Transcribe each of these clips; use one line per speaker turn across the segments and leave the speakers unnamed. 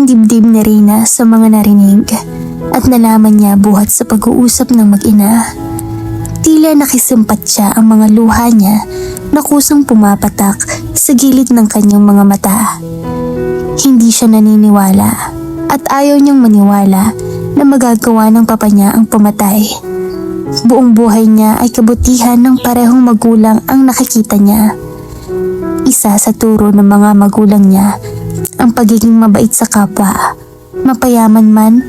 ang dibdib ni Reyna sa mga narinig at nalaman niya buhat sa pag-uusap ng mag-ina. Tila nakisimpat siya ang mga luha niya na kusang pumapatak sa gilid ng kanyang mga mata. Hindi siya naniniwala at ayaw niyang maniwala na magagawa ng papa niya ang pumatay. Buong buhay niya ay kabutihan ng parehong magulang ang nakikita niya. Isa sa turo ng mga magulang niya ang pagiging mabait sa kapwa. Mapayaman man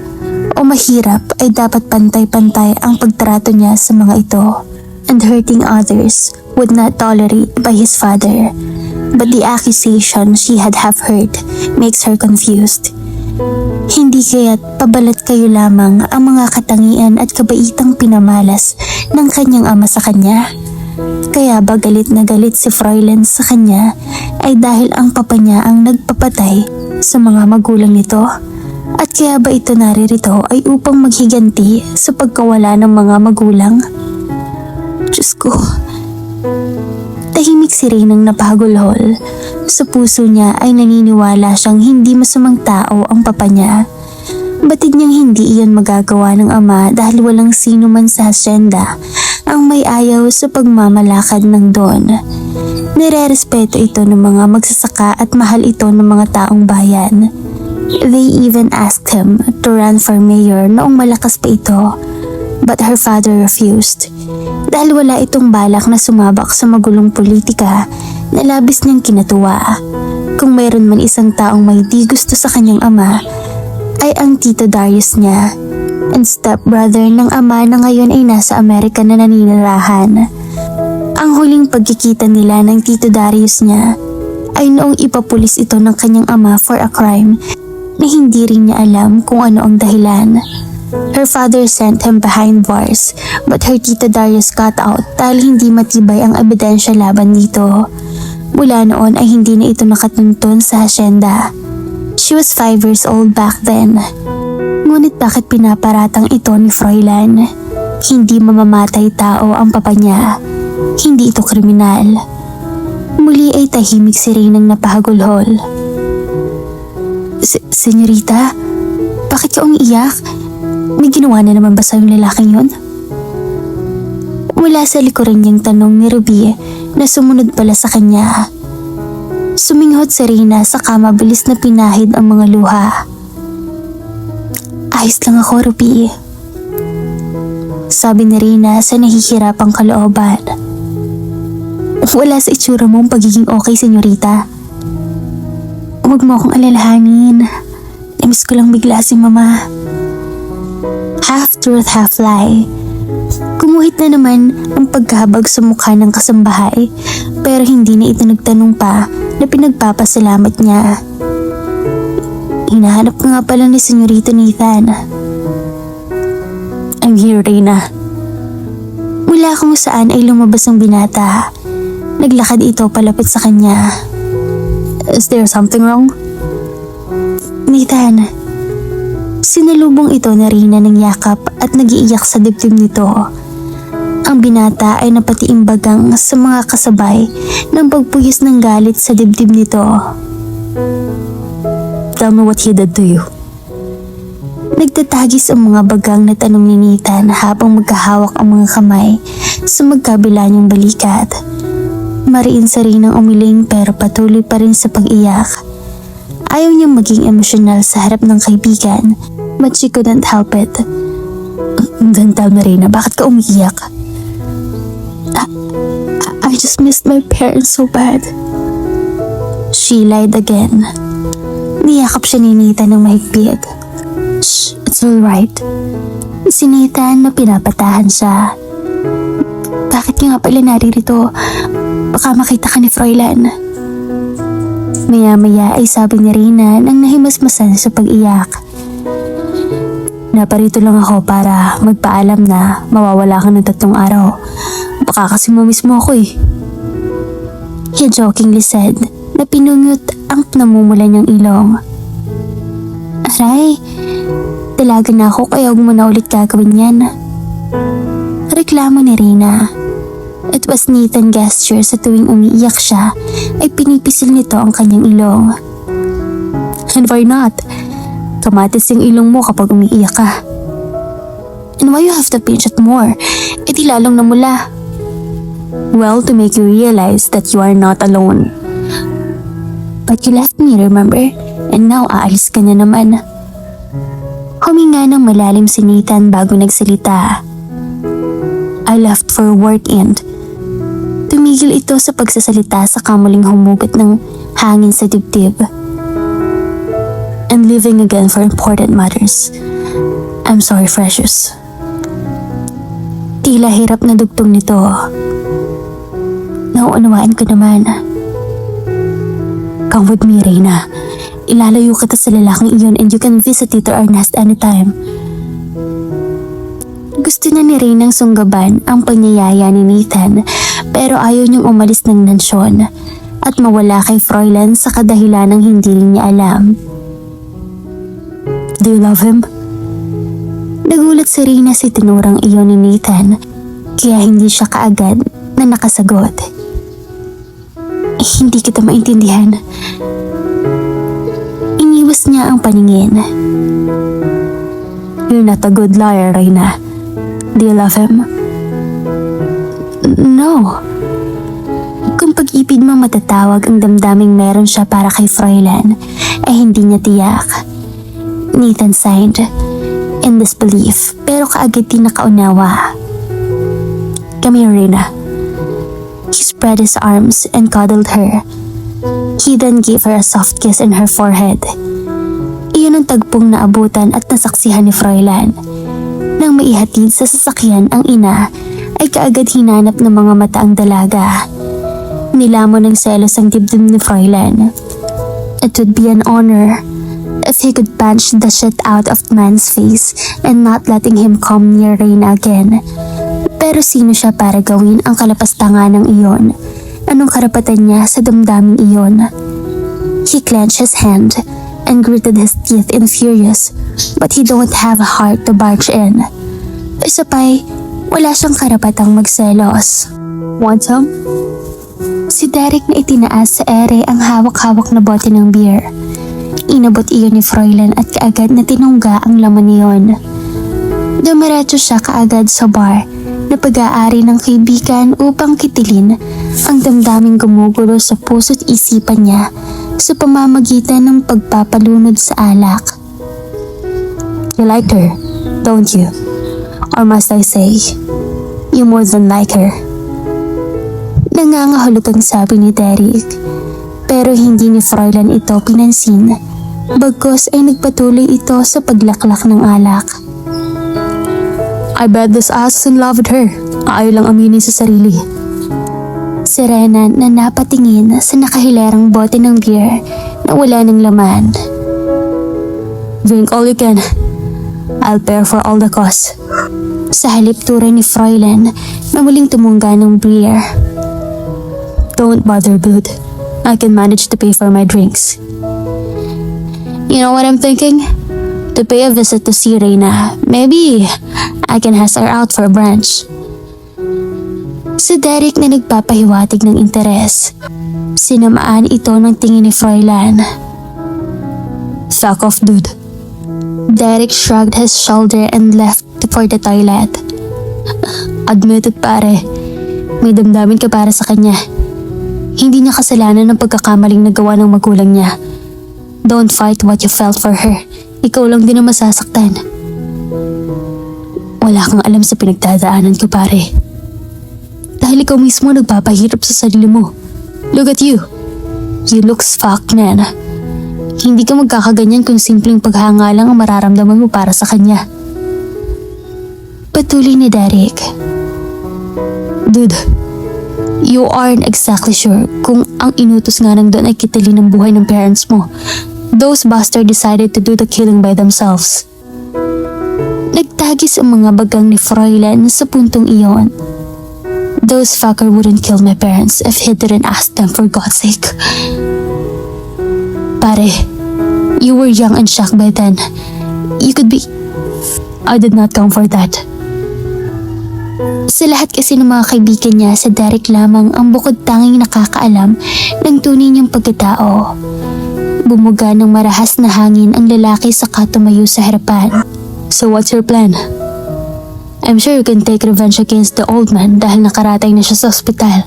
o mahirap ay dapat pantay-pantay ang pagtrato niya sa mga ito. And hurting others would not tolerate by his father. But the accusation she had heard makes her confused. Hindi kaya't pabalat kayo lamang ang mga katangian at kabaitang pinamalas ng kanyang ama sa kanya? Kaya ba galit na galit si Fräulein sa kanya ay dahil ang papa niya ang nagpapatay sa mga magulang nito? At kaya ba ito naririto ay upang maghiganti sa pagkawala ng mga magulang? Diyos ko. Tahimik si Reynang napahagulhol. Sa puso niya ay naniniwala siyang hindi masamang tao ang papa niya. Batid niyang hindi iyon magagawa ng ama dahil walang sino man sa hasyenda ang may ayaw sa pagmamalakad ng Don. Nirerespeto ito ng mga magsasaka at mahal ito ng mga taong bayan. They even asked him to run for mayor noong malakas pa ito. But her father refused. Dahil wala itong balak na sumabak sa magulong politika na labis niyang kinatuwa. Kung mayroon man isang taong may di gusto sa kanyang ama, ay ang Tito Darius niya, and stepbrother ng ama na ngayon ay nasa Amerika na naninirahan. Ang huling pagkikita nila ng Tito Darius niya ay noong ipapulis ito ng kanyang ama for a crime na hindi rin niya alam kung ano ang dahilan. Her father sent him behind bars, but her Tito Darius got out dahil hindi matibay ang ebidensya laban dito. Mula noon ay hindi na ito nakatuntun sa hasyenda. She was 5 years old back then. Ngunit bakit pinaparatang ito ni Fräulein? Hindi mamamatay tao ang papa niya. Hindi ito kriminal. Muli ay tahimik si Reynang napahagulhol. Senyorita, bakit ka umiiyak? May ginawa na naman ba sa yung lalaking yun? Mula sa likuran niyang tanong ni Ruby na sumunod pala sa kanya. Suminghot si Reyna saka mabilis na pinahid ang mga luha. Ayos lang ako, Ruby. Sabi ni Reyna sa nahihirapang kalooban. Wala sa itsura mo ang pagiging okay, senyorita. Huwag mo akong alalahanin. Namiss ko lang bigla si Mama. Half truth, half lie. Kumuhit na naman ang pagkahabag sa mukha ng kasambahay, pero hindi na ito nagtanong pa na pinagpapasalamat niya. Hinahanap ka nga pala ni Senyorito Nathan. I'm here, Reyna. Mula kung saan ay lumabas ang binata. Naglakad ito palapit sa kanya. Is there something wrong? Nathan. Sinalubong ito na Reyna ng yakap at nagiiyak sa dibdib nito. Ang binata ay napatiimbagang sa mga kasabay ng pagpuyos ng galit sa dibdib nito. Tell me what he did to you. Nagtatagis ang mga bagang na tanong ni Nathan habang magkahawak ang mga kamay sa magkabila niyang balikat. Mariin sa Reynang umiling pero patuloy pa rin sa pag-iyak. Ayaw niyang maging emosyonal sa harap ng kaibigan, but she couldn't help it. Gantal na Reyna, bakit ka umiiyak? I just missed my parents so bad. She lied again. Niyakap siya ni Nathan ng mahigpit. Shh, it's alright. Si Nathan na pinapatahan siya. Bakit ka nga pala naririto? Baka makita ka ni Fräulein. Maya-maya ay sabi ni Reyna nang nahimasmasan sa pag-iyak. Naparito lang ako para magpaalam na mawawala ka ng 3 araw. Baka kasi mamiss mo ako eh. He jokingly said na pinungot ang namumula niyang ilong. Aray, dalaga na ako kaya huwag mo na ulit gagawin yan. Reklamo ni Reyna. It was Nathan gesture sa tuwing umiiyak siya ay pinipisil nito ang kanyang ilong. And why not? Kamatis yung ilong mo kapag umiiyak ka. And why you have to pinch it more? E di lalong namula. Well, to make you realize that you are not alone. But you left me, remember? And now aalis ka na naman. Huminga ng malalim si Nathan bago nagsalita. I left for work and tumigil ito sa pagsasalita sa kamuling humugot ng hangin sa dibdib. And living again for important matters. I'm sorry, Precious. Tila hirap na dugtong nito. Nauunawaan ko naman. Come with me, Reyna. Ilalayo kita sa lalaking iyon and you can visit Tito Ernest anytime. Gusto na ni Reynang sunggaban ang panyayaya ni Nathan pero ayaw niyang umalis ng mansyon at mawala kay Froilan sa kadahilan ng hindi rin niya alam. Do you love him? Nagulat si Reyna sa tinurang iyon ni Nathan kaya hindi siya kaagad na nakasagot. Hindi kita maintindihan. Iniwas niya ang paningin. You're not a good liar, Reyna. Do you love him? No. Kung pag-ibig mo matatawag ang damdaming meron siya para kay Froilan, ay hindi niya tiyak. Nathan sighed in disbelief pero kaagad din nakaunawa. Come here, Reyna. He spread his arms and cuddled her. He then gave her a soft kiss in her forehead. Iyon ang tagpong naabutan at nasaksihan ni Froilan. Nang maihatid sa sasakyan ang ina, ay kaagad hinanap ng mga mata ang dalaga. Nilamon ng selos ang dibdib ni Froilan. It would be an honor if he could punch the shit out of the man's face and not letting him come near Reyna again. Pero sino siya para gawin ang kalapastangan ng iyon? Anong karapatan niya sa damdaming iyon? He clenched his hand and gritted his teeth in furious, but he don't have a heart to barge in. Isa pa'y, wala siyang karapatang magselos. Want some? Si Derek na itinaas sa ere ang hawak-hawak na bote ng beer. Inabot iyon ni Froilan at kaagad na tinungga ang laman niyon. Dumiretso siya kaagad sa bar na pag-aari ng kaibigan upang kitilin ang damdaming gumugulo sa puso't isipan niya sa pamamagitan ng pagpapalunod sa alak. You liked her, don't you? Or must I say, you more than like her? Nangangahulog ang sabi ni Derek, pero hindi ni Froilan ito pinansin, bagkus ay nagpatuloy ito sa paglaklak ng alak. I bet this ass is in love with her. Ayaw lang aminin sa sarili. Si Renan na napatingin sa nakahilerang bote ng beer na wala ng laman. Drink all you can. I'll pay for all the costs. Sa halip tura ni Froilan na muling tumungga ng beer. Don't bother, dude. I can manage to pay for my drinks. You know what I'm thinking? To pay a visit to see Reyna. Maybe I can ask her out for brunch. Si Derek na nagpapahiwatig ng interes. Sinamaan ito ng tingin ni Froilan. Fuck off, dude. Derek shrugged his shoulder and left for the toilet. Admit it, pare. May damdamin ka para sa kanya. Hindi niya kasalanan ng pagkakamaling nagawa ng magulang niya. Don't fight what you felt for her. Ikaw lang din ang masasaktan. Wala kang alam sa pinagdadaanan ko, pare. Dahil ikaw mismo nagpapahirap sa sarili mo. Look at you. You looks fucked, man. Hindi ka magkakaganyan kung simpleng paghanga lang ang mararamdaman mo para sa kanya. Patuloy ni Derek. Dude, you aren't exactly sure kung ang inutos nga ng doon ay kitilin ng buhay ng parents mo. Those bastards decided to do the killing by themselves. Nagtagis ang mga bagang ni Froilan sa puntong iyon. Those fucker wouldn't kill my parents if he didn't ask them, for God's sake. Pare, you were young and shocked by then. You could be... I did not come for that. Sa lahat kasi ng mga kaibigan niya, sa Derek lamang ang bukod tanging nakakaalam ng tunay niyang pagkatao. Bumuga ng marahas na hangin ang lalaki saka tumayo sa harapan.
So what's your plan? I'm sure you can take revenge against the old man dahil nakaratay na siya sa ospital.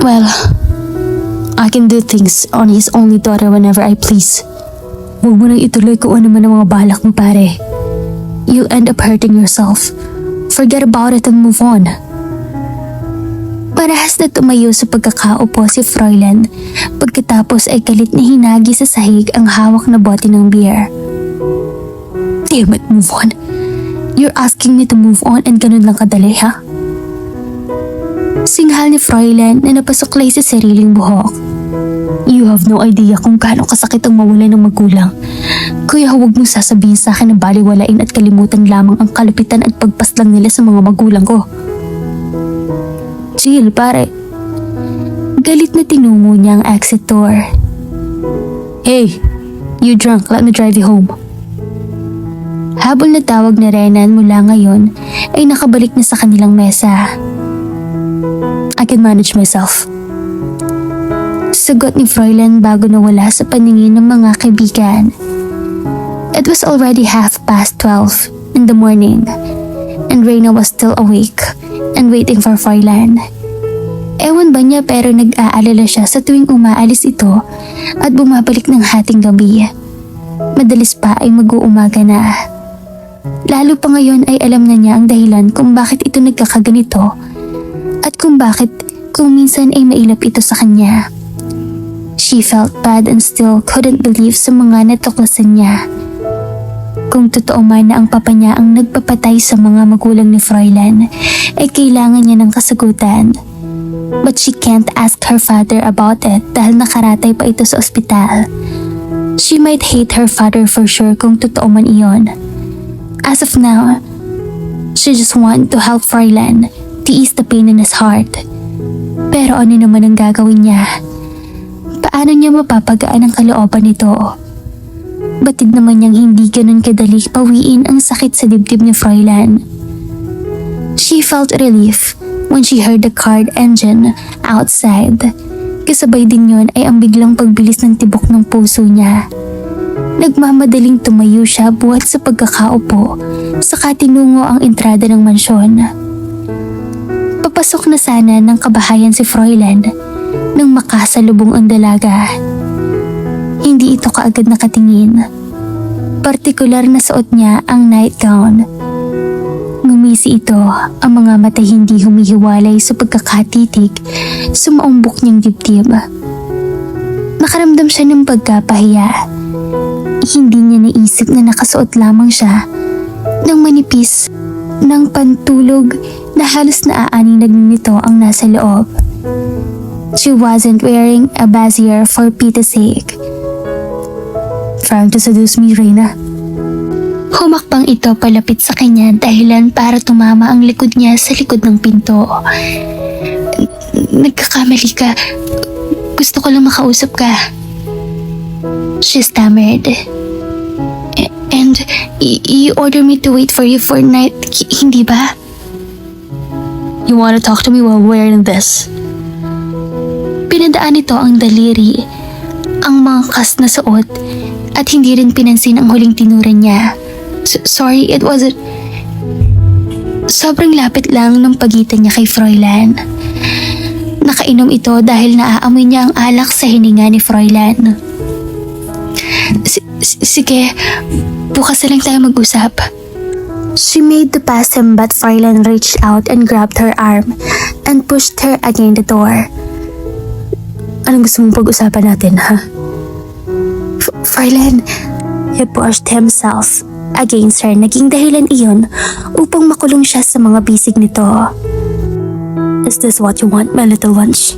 Well,
I can do things on his only daughter whenever I please. Huwag mo nang ituloy kung ano man ang mga balak mo, pare. You'll end up hurting yourself. Forget about it and move on.
marahas na tumayo sa pagkakaupo si Fräulein pagkatapos ay galit na hinagi sa sahig ang hawak na bote ng beer.
Damn it, move on. You're asking me to move on and ganun lang kadali, ha?
Singhal ni Fräulein na napasuklay sa sariling buhok.
You have no idea kung gaano kasakit ang mawala ng magulang. Kaya huwag mong sasabihin sa akin na baliwalain at kalimutan lamang ang kalupitan at pagpaslang nila sa mga magulang ko.
Chill, pare. Galit na tinungo niya ang exit door.
Hey, you drunk, let me drive you home.
Habol na tawag ni Renan mula ngayon ay nakabalik na sa kanilang mesa.
I can manage myself.
Sagot ni Fräulein bago nawala sa paningin ng mga kaibigan. It was already 12:30 in the morning and Reina was still awake and waiting for Fräulein. Ewan ba niya pero nag-aalala siya sa tuwing umaalis ito at bumabalik ng hating gabi. Madalis pa ay mag-uumaga na. Lalo pa ngayon ay alam na niya ang dahilan kung bakit ito nagkakaganito at kung bakit kung minsan ay mailap ito sa kanya. She felt bad and still couldn't believe sa mga natuklasan niya. Kung totoo man na ang papa niya ang nagpapatay sa mga magulang ni Fräulein, ay kailangan niya ng kasagutan. But she can't ask her father about it dahil nakaratay pa ito sa ospital. She might hate her father for sure kung totoo man iyon. As of now, she just want to help Fräulein to ease the pain in his heart. Pero ano naman ang gagawin niya? Paano niya mapapagaan ang kalooban nito? Batid naman niyang hindi ganun kadali pawiin ang sakit sa dibdib ni Fräulein. She felt relief when she heard the car engine outside. Kasabay din yun ay ang biglang pagbilis ng tibok ng puso niya. Nagmamadaling tumayo siya buhat sa pagkakaupo, saka tinungo ang entrada ng mansyon. Papasok na sana ng kabahayan si Fräulein nang makasalubong ang dalaga. Hindi ito kaagad nakatingin. Partikular na suot niya ang nightgown. Ngumisi ito, ang mga mata hindi humihiwalay sa pagkakatitig sa maumbok niyang dibdib. Nakaramdam siya ng pagkapahiya. Hindi niya naisip na nakasuot lamang siya ng manipis ng pantulog na halos naaaninag nito ang nasa loob. She wasn't wearing a brassiere for pity's sake.
Trying to seduce me, Reina?
Humakbang ito palapit sa kanya dahilan para tumama ang likod niya sa likod ng pinto. Nagkakamali ka. Gusto ko lang makausap ka. She stammered. And you ordered me to wait for you for night, hindi ba?
You want to talk to me while wearing this?
Pinadaan nito ang daliri, ang mga kas na suot, at hindi rin pinansin ang huling tinuran niya. Sorry, it wasn't... Sobrang lapit lang ng pagitan niya kay Fräulein. Nakainom ito dahil naaamoy niya ang alak sa hininga ni Fräulein. Sige, bukas na lang tayo mag-usap. She made to pass him but Fräulein reached out and grabbed her arm and pushed her against the door.
Anong gusto mong pag-usapan natin, ha?
Fräulein, he pushed himself against her. Naging dahilan iyon upang makulong siya sa mga bisig nito.
Is this what you want, my little wench?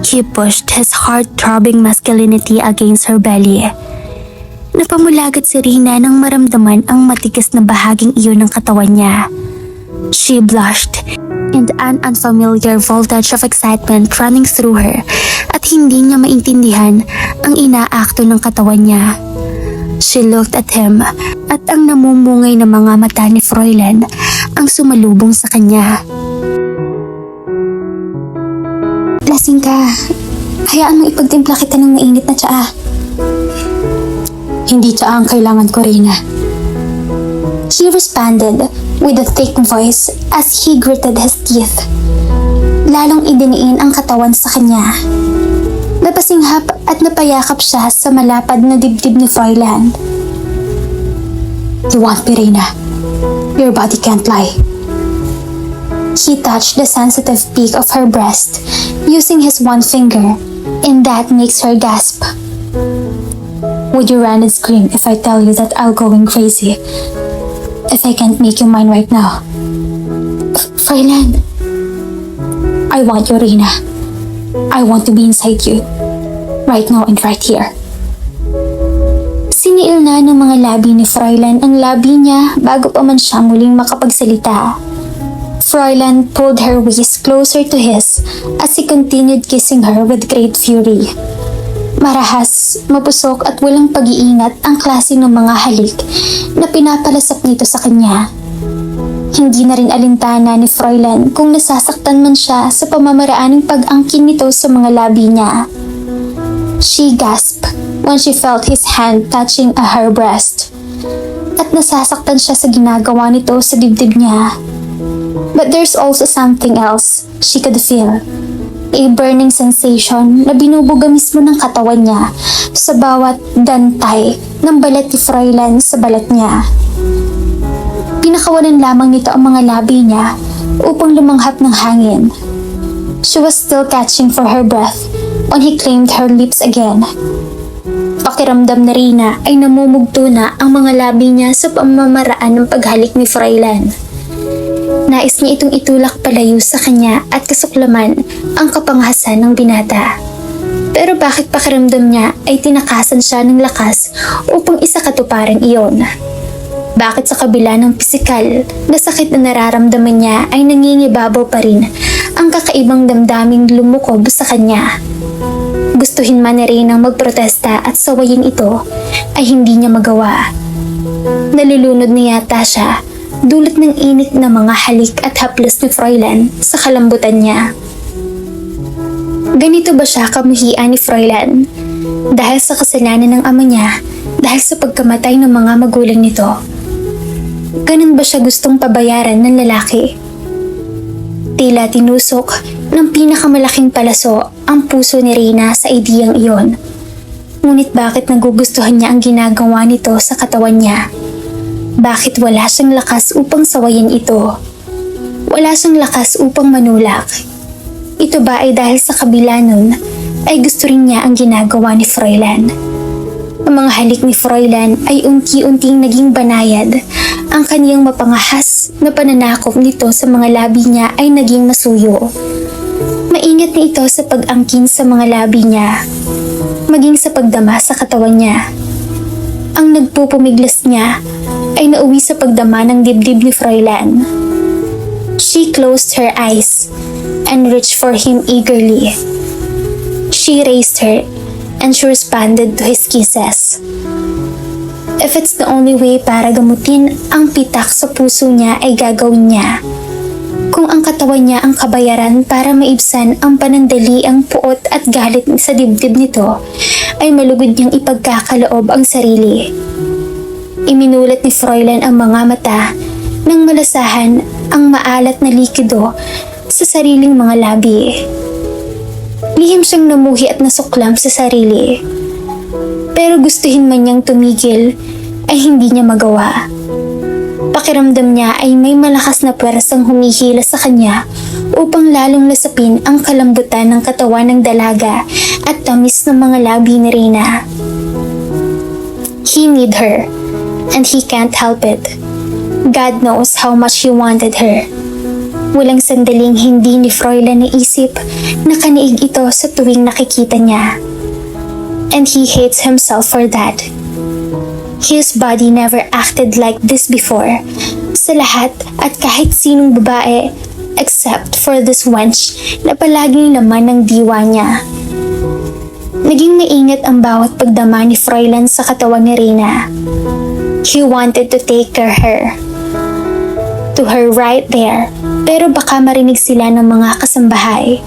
He pushed his heart-throbbing masculinity against her belly. Napamulagat si Reina nang maramdaman ang matigas na bahaging iyon ng katawan niya. She blushed and an unfamiliar voltage of excitement running through her at hindi niya maintindihan ang inaakto ng katawan niya. She looked at him at ang namumungay na mga mata ni Fräulein ang sumalubong sa kanya. Lasing ka. Hayaan mong ipagtimpla kita ng mainit na tsaa.
Hindi tsaa ang kailangan ko, Reyna.
He responded with a thick voice as he gritted his teeth. Lalong idiniin ang katawan sa kanya. Napasinghap at napayakap siya sa malapad na dibdib ni Froilan.
You want me, Reyna. Your body can't lie.
He touched the sensitive peak of her breast using his one finger, and that makes her gasp.
Would you run and scream if I tell you that I'll going crazy? If I can't make you mine right now?
Froilan,
I want you, Reyna. I want to be inside you. Right now and right here.
siniil na ng mga labi ni Froilan ang labi niya bago pa man siya muling makapagsalita. Froilan pulled her waist closer to his as he continued kissing her with great fury. Marahas, mapusok at walang pag-iingat ang klase ng mga halik na pinapalasap nito sa kanya. Hindi na rin alintana ni Froilan kung nasasaktan man siya sa pamamaraan ng pag-angkin nito sa mga labi niya. She gasped when she felt his hand touching her breast. At nasasaktan siya sa ginagawa nito sa dibdib niya. But there's also something else she could feel. A burning sensation na binubuga mismo ng katawan niya sa bawat dantay ng balat ni Froilan sa balat niya. Pinakawalan lamang nito ang mga labi niya upang lumanghap ng hangin. She was still catching for her breath when he claimed her lips again. Pakiramdam na Reyna ay namumugto na ang mga labi niya sa pamamaraan ng paghalik ni Froilan. Nais niya itong itulak palayo sa kanya at kasuklaman ang kapangahasan ng binata. Pero bakit pakiramdam niya ay tinakasan siya ng lakas upang isakatuparan iyon? Bakit sa kabila ng pisikal na sakit na nararamdaman niya ay nangingibabaw pa rin ang kakaibang damdaming lumukob sa kanya? Gustuhin man ni Reynang magprotesta at sawayin ito ay hindi niya magawa. Nalulunod na yata siya dulot ng init na mga halik at haplos ni Froilan sa kalambutan niya. Ganito ba siya kamuhian ni Froilan? Dahil sa kasalanan ng ama niya, dahil sa pagkamatay ng mga magulang nito. Ganun ba siya gustong pabayaran ng lalaki? Tila tinusok ng pinakamalaking palaso ang puso ni Reyna sa ideyang iyon. Ngunit bakit nagugustuhan niya ang ginagawa nito sa katawan niya? Bakit wala siyang lakas upang sawayin ito? Wala siyang lakas upang manulak. Ito ba ay dahil sa kabila nun ay gusto rin niya ang ginagawa ni Froilan? Ang mga halik ni Froilan ay unti-unting naging banayad. Ang kaniyang mapangahas na pananakop nito sa mga labi niya ay naging masuyo. Maingat na ito sa pag-angkin sa mga labi niya, maging sa pagdama sa katawan niya. Ang nagpupumiglas niya ay nauwi sa pagdama ng dibdib ni Froilan. She closed her eyes and reached for him eagerly. She raised her and she responded to his kisses. If it's the only way para gamutin ang pitak sa puso niya ay gagawin niya. Kung ang katawan niya ang kabayaran para maibsan ang panandali ang puot at galit sa dibdib nito, ay malugod niyang ipagkakaloob ang sarili. Iminulat ni Froilan ang mga mata nang malasahan ang maalat na likido sa sariling mga labi. Lihim siyang namuhi at nasuklam sa sarili. Pero gustuhin man niyang tumigil ay hindi niya magawa. Pakiramdam niya ay may malakas na pwersang humihila sa kanya upang lalong lasapin ang kalambutan ng katawan ng dalaga at tamis ng mga labi ni Reyna. He need her, and he can't help it. God knows how much he wanted her. Walang sandaling hindi ni Froilan naisip na kaniig ito sa tuwing nakikita niya. And he hates himself for that. His body never acted like this before sa lahat at kahit sinong babae except for this wench na palaging laman ng diwa niya. Naging maingat ang bawat pagdama ni Froilan sa katawan ni Reyna. He wanted to take her to her right there, pero baka marinig sila ng mga kasambahay.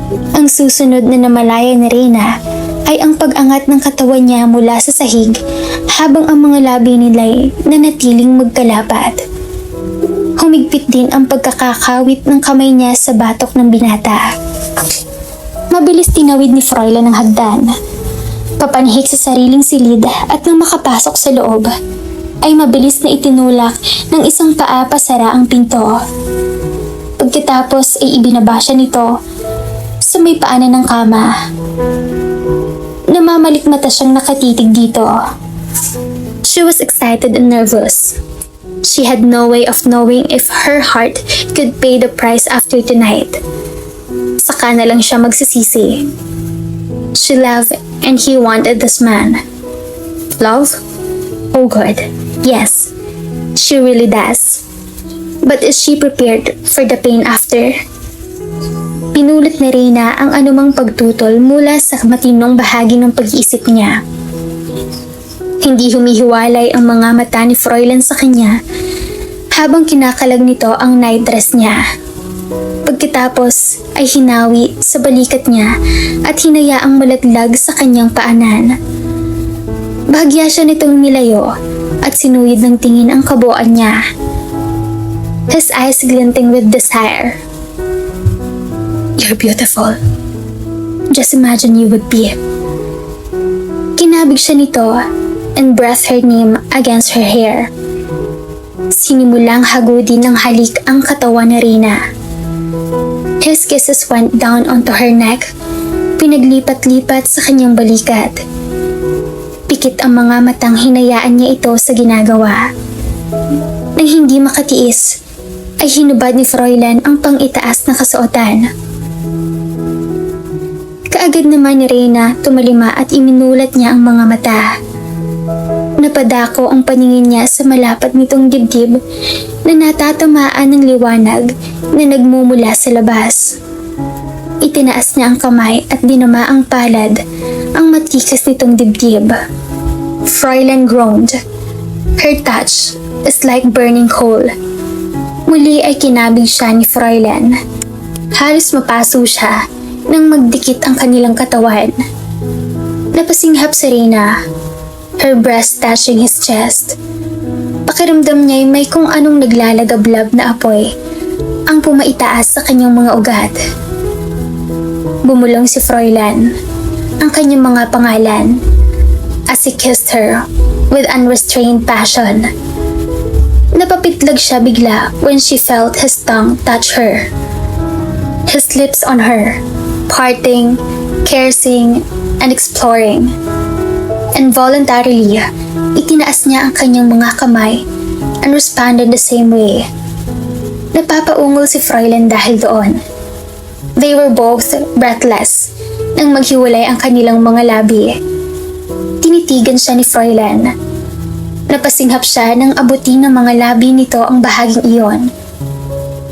Ang susunod na namalaya ni Reyna ay ang pag-angat ng katawan niya mula sa sahig habang ang mga labi nila'y nanatiling magkalapat. Humigpit din ang pagkakakawit ng kamay niya sa batok ng binata. Mabilis tinawid ni Fräulein ang hagdan. Papanhik sa sariling silid at nang makapasok sa loob, ay mabilis na itinulak ng isang paa pasara ang pinto. Pagkatapos ay ibinaba siya nito sa may paanan ng kama. Namamalikmata siyang nakatitig dito. She was excited and nervous. She had no way of knowing if her heart could pay the price after tonight. Saka na lang siya magsisisi. She loved and he wanted this man. Love? Oh God, yes, she really does. But is she prepared for the pain after? Pinulit ni Reyna ang anumang pagtutol mula sa matinong bahagi ng pag-iisip niya. Hindi humihiwalay ang mga mata ni Fräulein sa kanya habang kinakalag nito ang night dress niya. Pagkatapos ay hinawi sa balikat niya at hinayaang malaglag sa kanyang paanan. Bahagya siya nitong nilayo at sinuyid ng tingin ang kabuuan niya. His eyes glinting with desire. You're beautiful. Just imagine you would be. Kinabig siya nito and breathed her name against her hair. Sinimulang hagudin ng halik ang katawan ni Reyna. His kisses went down onto her neck, pinaglipat-lipat sa kanyang balikat. Pikit ang mga matang hinayaan niya ito sa ginagawa. Nang hindi makatiis, ay hinubad ni Fräulein ang pang-itaas na kasuotan. Kaagad naman ni Reyna tumalima at iminulat niya ang mga mata. Napadako ang paningin niya sa malapad nitong dibdib na natatamaan ng liwanag na nagmumula sa labas. Itinaas niya ang kamay at dinama ang palad ang matikas nitong dibdib. Fräulein groaned. Her touch is like burning coal. Muli ay kinabig siya ni Fräulein. Halos mapaso siya nang magdikit ang kanilang katawan. Napasinghap si Reyna, her breast touching his chest. Pakiramdam niya'y may kung anong naglalagablab na apoy ang pumaitaas sa kanyang mga ugat. Bumulong si Fräulein, ang kanyang mga pangalan, as he kissed her with unrestrained passion. Napapitlag siya bigla when she felt his tongue touch her. His lips on her, parting, caressing, and exploring. Involuntarily, itinaas niya ang kanyang mga kamay and responded the same way. Napapaungol si Fräulein dahil doon. They were both breathless nang maghiwalay ang kanilang mga labi. Tinitigan siya ni Fräulein. Napasinghap siya nang abutin ng mga labi nito ang bahaging iyon.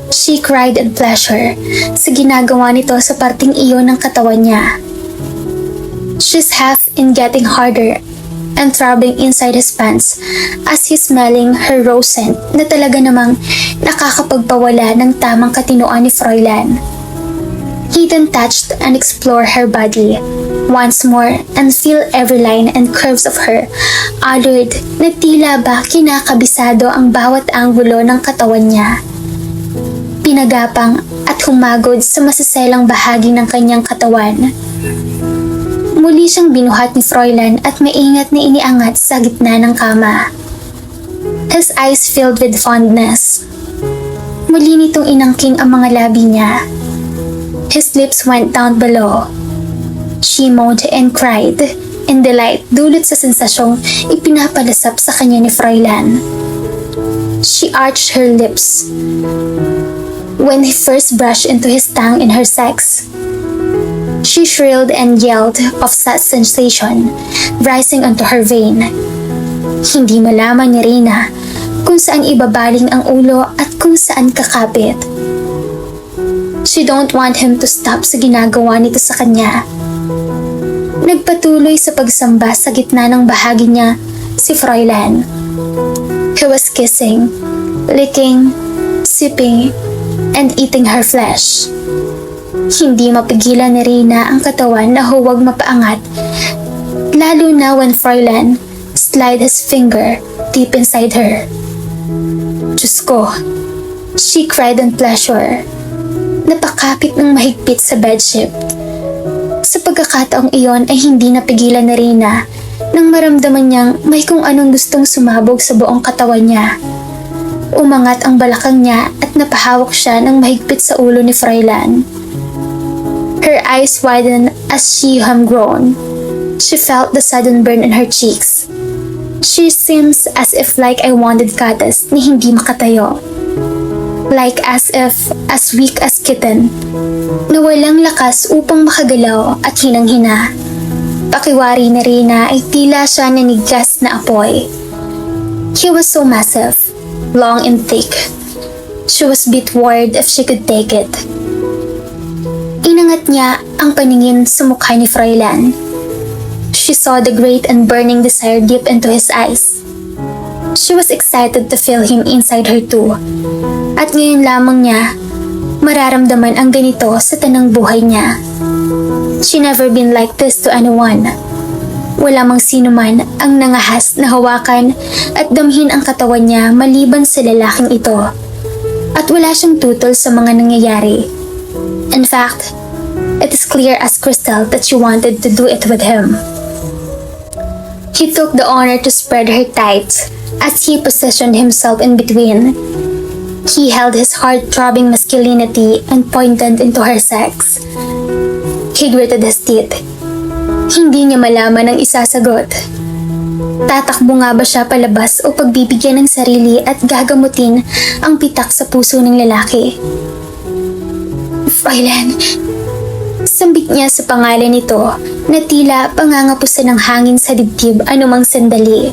She cried in pleasure sa ginagawa nito sa parting iyon ng katawan niya. She's half in getting harder and throbbing inside his pants as he's smelling her rose scent na talaga namang nakakapagpawala ng tamang katinoan ni Fräulein. He then touched and explored her body once more and feel every line and curves of her, allured na tila ba kinakabisado ang bawat anggulo ng katawan niya. Pinagapang at humagod sa masiselang bahagi ng kanyang katawan. Muli siyang binuhat ni Fräulein at maingat na iniangat sa gitna ng kama. His eyes filled with fondness. Muli nitong inangking ang mga labi niya. His lips went down below. She moaned and cried in delight dulot sa sensasyong ipinapalasap sa kanya ni Fräulein. She arched her lips when he first brushed into his tongue in her sex. She shrilled and yelled of such sensation rising onto her vein. Hindi malaman ni Reyna kung saan ibabaling ang ulo at kung saan kakapit. She don't want him to stop sa ginagawa nito sa kanya. Nagpatuloy sa pagsamba sa gitna ng bahagi niya si Fräulein. He was kissing, licking, sipping, and eating her flesh. Hindi mapigilan ni Reyna ang katawan na huwag mapaangat, lalo na when Fräulein slide his finger deep inside her. Diyos ko, she cried in pleasure. Napakapit ng mahigpit sa bedsheet. Sa pagkakataong iyon ay hindi napigilan ni Reyna nang maramdaman niyang may kung anong gustong sumabog sa buong katawan niya. Umangat ang balakang niya at napahawak siya ng mahigpit sa ulo ni Fräulein. Her eyes widened as she groaned. She felt the sudden burn in her cheeks. She seems as if like I wanted katas ni hindi makatayo. Like as if as weak as kitten, na walang lakas upang makagalaw at hinang-hina. Pakiwari ni Reyna ay tila siya nanigas na apoy. He was so massive, long and thick. She was a bit worried if she could take it. Inangat niya ang paningin sa mukha ni Fräulein. She saw the great and burning desire deep into his eyes. She was excited to feel him inside her too. At ngayon lamang niya mararamdaman ang ganito sa tanang buhay niya. She never been like this to anyone. Wala mang sino man ang nangahas na hawakan at damhin ang katawan niya maliban sa lalaking ito. At wala siyang tutol sa mga nangyayari. In fact, it is clear as crystal that she wanted to do it with him. He took the honor to spread her tight as he positioned himself in between. He held his heart-throbbing masculinity and pointed into her sex. He gritted his teeth. Hindi niya malaman ang isasagot. Tatakbo nga ba siya palabas o pagbibigyan ng sarili at gagamutin ang pitak sa puso ng lalaki? Fräulein, sambit niya sa pangalan nito na tila pangangapusan ng hangin sa dibdib anumang sandali.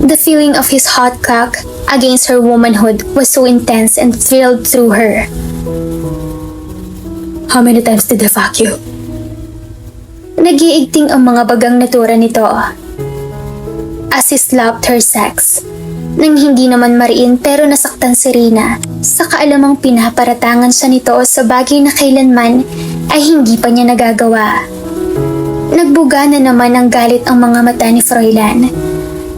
The feeling of his hot cock against her womanhood was so intense and thrilled through her. How many times did I fuck you? Nagiigting ang mga bagang natura nito as he slapped her sex. Nang hindi naman mariin pero nasaktan si Reyna sa kaalamang pinaparatangan siya nito sa bagay na kailanman ay hindi pa niya nagagawa. Nagbuga na naman ng galit ang mga mata ni Fräulein.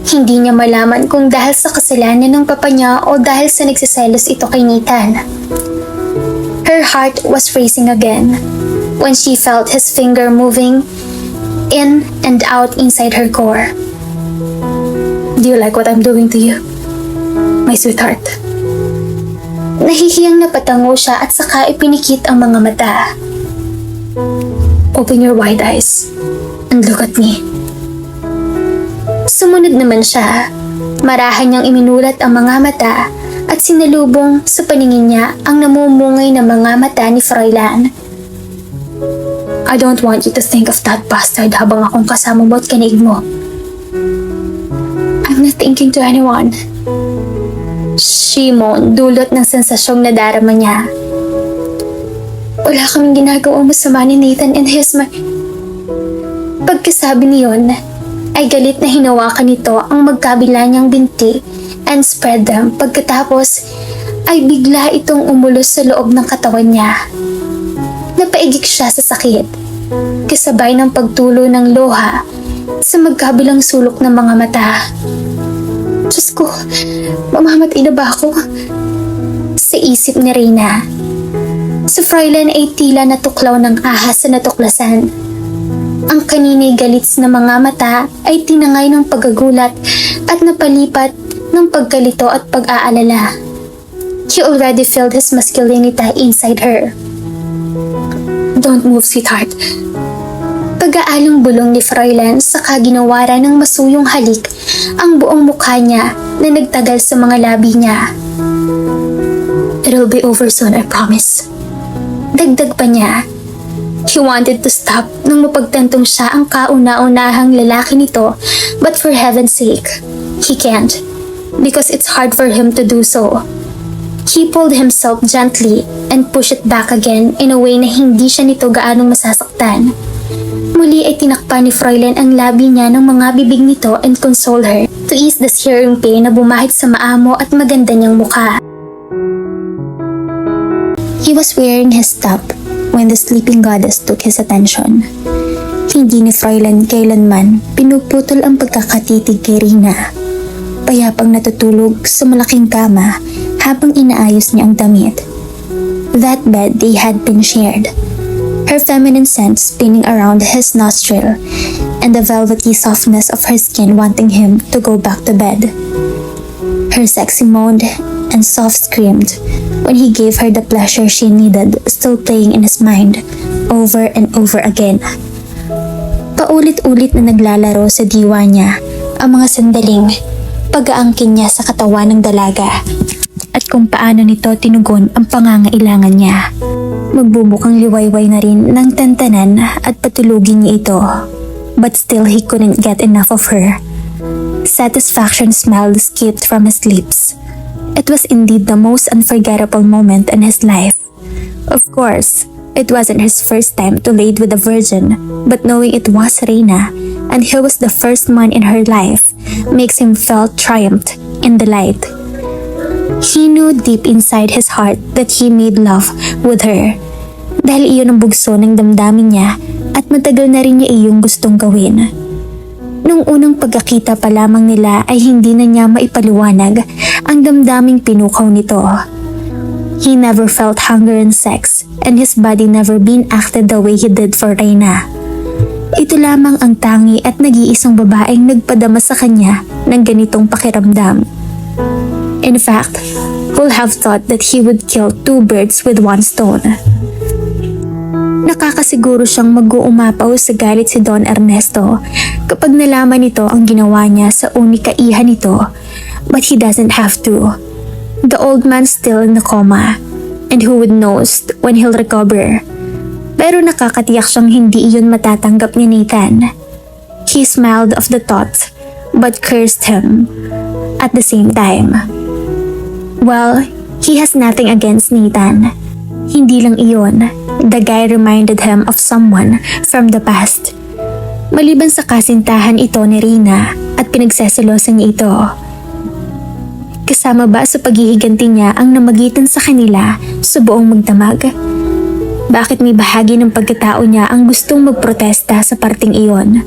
Hindi niya malaman kung dahil sa kasalanan ng papa niya o dahil sa nagsiselos ito kay Nathan. Her heart was racing again when she felt his finger moving in and out inside her core. Do you like what I'm doing to you, my sweetheart? Nahihiyang napatango siya at saka ipinikit ang mga mata. Open your wide eyes and look at me. Sumunod naman siya. Marahan niyang iminulat ang mga mata at sinalubong sa paningin niya ang namumungay na mga mata ni Fräulein. I don't want you to think of that bastard habang akong kasama mo at kaniig mo. I'm not thinking to anyone. She moaned, dulot ng sensasyong nadarama niya. Wala kaming ginagawang masama ni Nathan and his Pagkasabi niyon, ay galit na hinawakan nito ang magkabila niyang binti and spread them. Pagkatapos, ay bigla itong umulos sa loob ng katawan niya. Napaigik siya sa sakit, kasabay ng pagtulo ng luha sa magkabilang sulok ng mga mata. Diyos ko, mamamatay na ba ako? Sa isip ni Reyna. Si Fräulein ay tila natuklaw ng ahas sa natuklasan. Ang kanina'y galits na mga mata ay tinangay ng paggagulat at napalipat ng pagkalito at pag-aalala. He already felt his masculinity inside her. Don't move, sweetheart. Pag-aalong bulong ni Fräulein saka ginawara ng masuyong halik ang buong mukha niya na nagtagal sa mga labi niya. It'll be over soon, I promise. Dagdag pa niya. He wanted to stop nang mapagtantong siya ang kauna-unahang lalaki nito, but for heaven's sake, he can't, because it's hard for him to do so. He pulled himself gently and pushed it back again in a way na hindi siya nito gaanong masasaktan. Muli ay tinakpan ni Fräulein ang labi niya ng mga bibig nito and console her to ease the searing pain na bumahid sa maamo at maganda niyang mukha. He was wearing his top when the sleeping goddess took his attention. Hindi ni Fräulein kailanman pinuputol ang pagkakatitig kay Rina. Payapang natutulog sa malaking kama habang inaayos niya ang damit. That bed they had been shared. Her feminine scent spinning around his nostril and the velvety softness of her skin wanting him to go back to bed. Her sexy moaned and soft screamed when he gave her the pleasure she needed still playing in his mind over and over again. Paulit-ulit na naglalaro sa diwa niya ang mga sandaling pag-aangkin niya sa katawan ng dalaga at kung paano nito tinugon ang pangangailangan niya. Magbubukang liwayway na rin ng tantanan at patulugin niya ito. But still he couldn't get enough of her. Satisfaction smile escaped from his lips. It was indeed the most unforgettable moment in his life. Of course, it wasn't his first time to lay with a virgin, but knowing it was Reina and he was the first man in her life makes him feel triumphed and delight. He knew deep inside his heart that he made love with her dahil iyon ang bugso ng damdamin niya at matagal na rin niya iyong gustong gawin. Nung unang pagkakita pa lamang nila ay hindi na niya maipaliwanag ang damdaming pinukaw nito. He never felt hunger and sex and his body never been acted the way he did for Reina. Ito lamang ang tangi at nag-iisang babaeng nagpadama sa kanya ng ganitong pakiramdam. In fact, who'll have thought that he would kill two birds with one stone? Nakakasiguro siyang mag-uumapaw sa galit si Don Ernesto kapag nalaman nito ang ginawa niya sa unikaihan nito, but he doesn't have to. The old man's still in the coma, and who would knows when he'll recover. Pero nakakatiyak siyang hindi iyon matatanggap ni Nathan. He smiled of the thought, but cursed him at the same time. Well, he has nothing against Nathan. Hindi lang iyon, the guy reminded him of someone from the past. Maliban sa kasintahan ito ni Rina at pinagseselosan niya ito. Kasama ba sa paghihiganti niya ang namagitan sa kanila sa buong magdamag? Bakit may bahagi ng pagkatao niya ang gustong magprotesta sa parting iyon?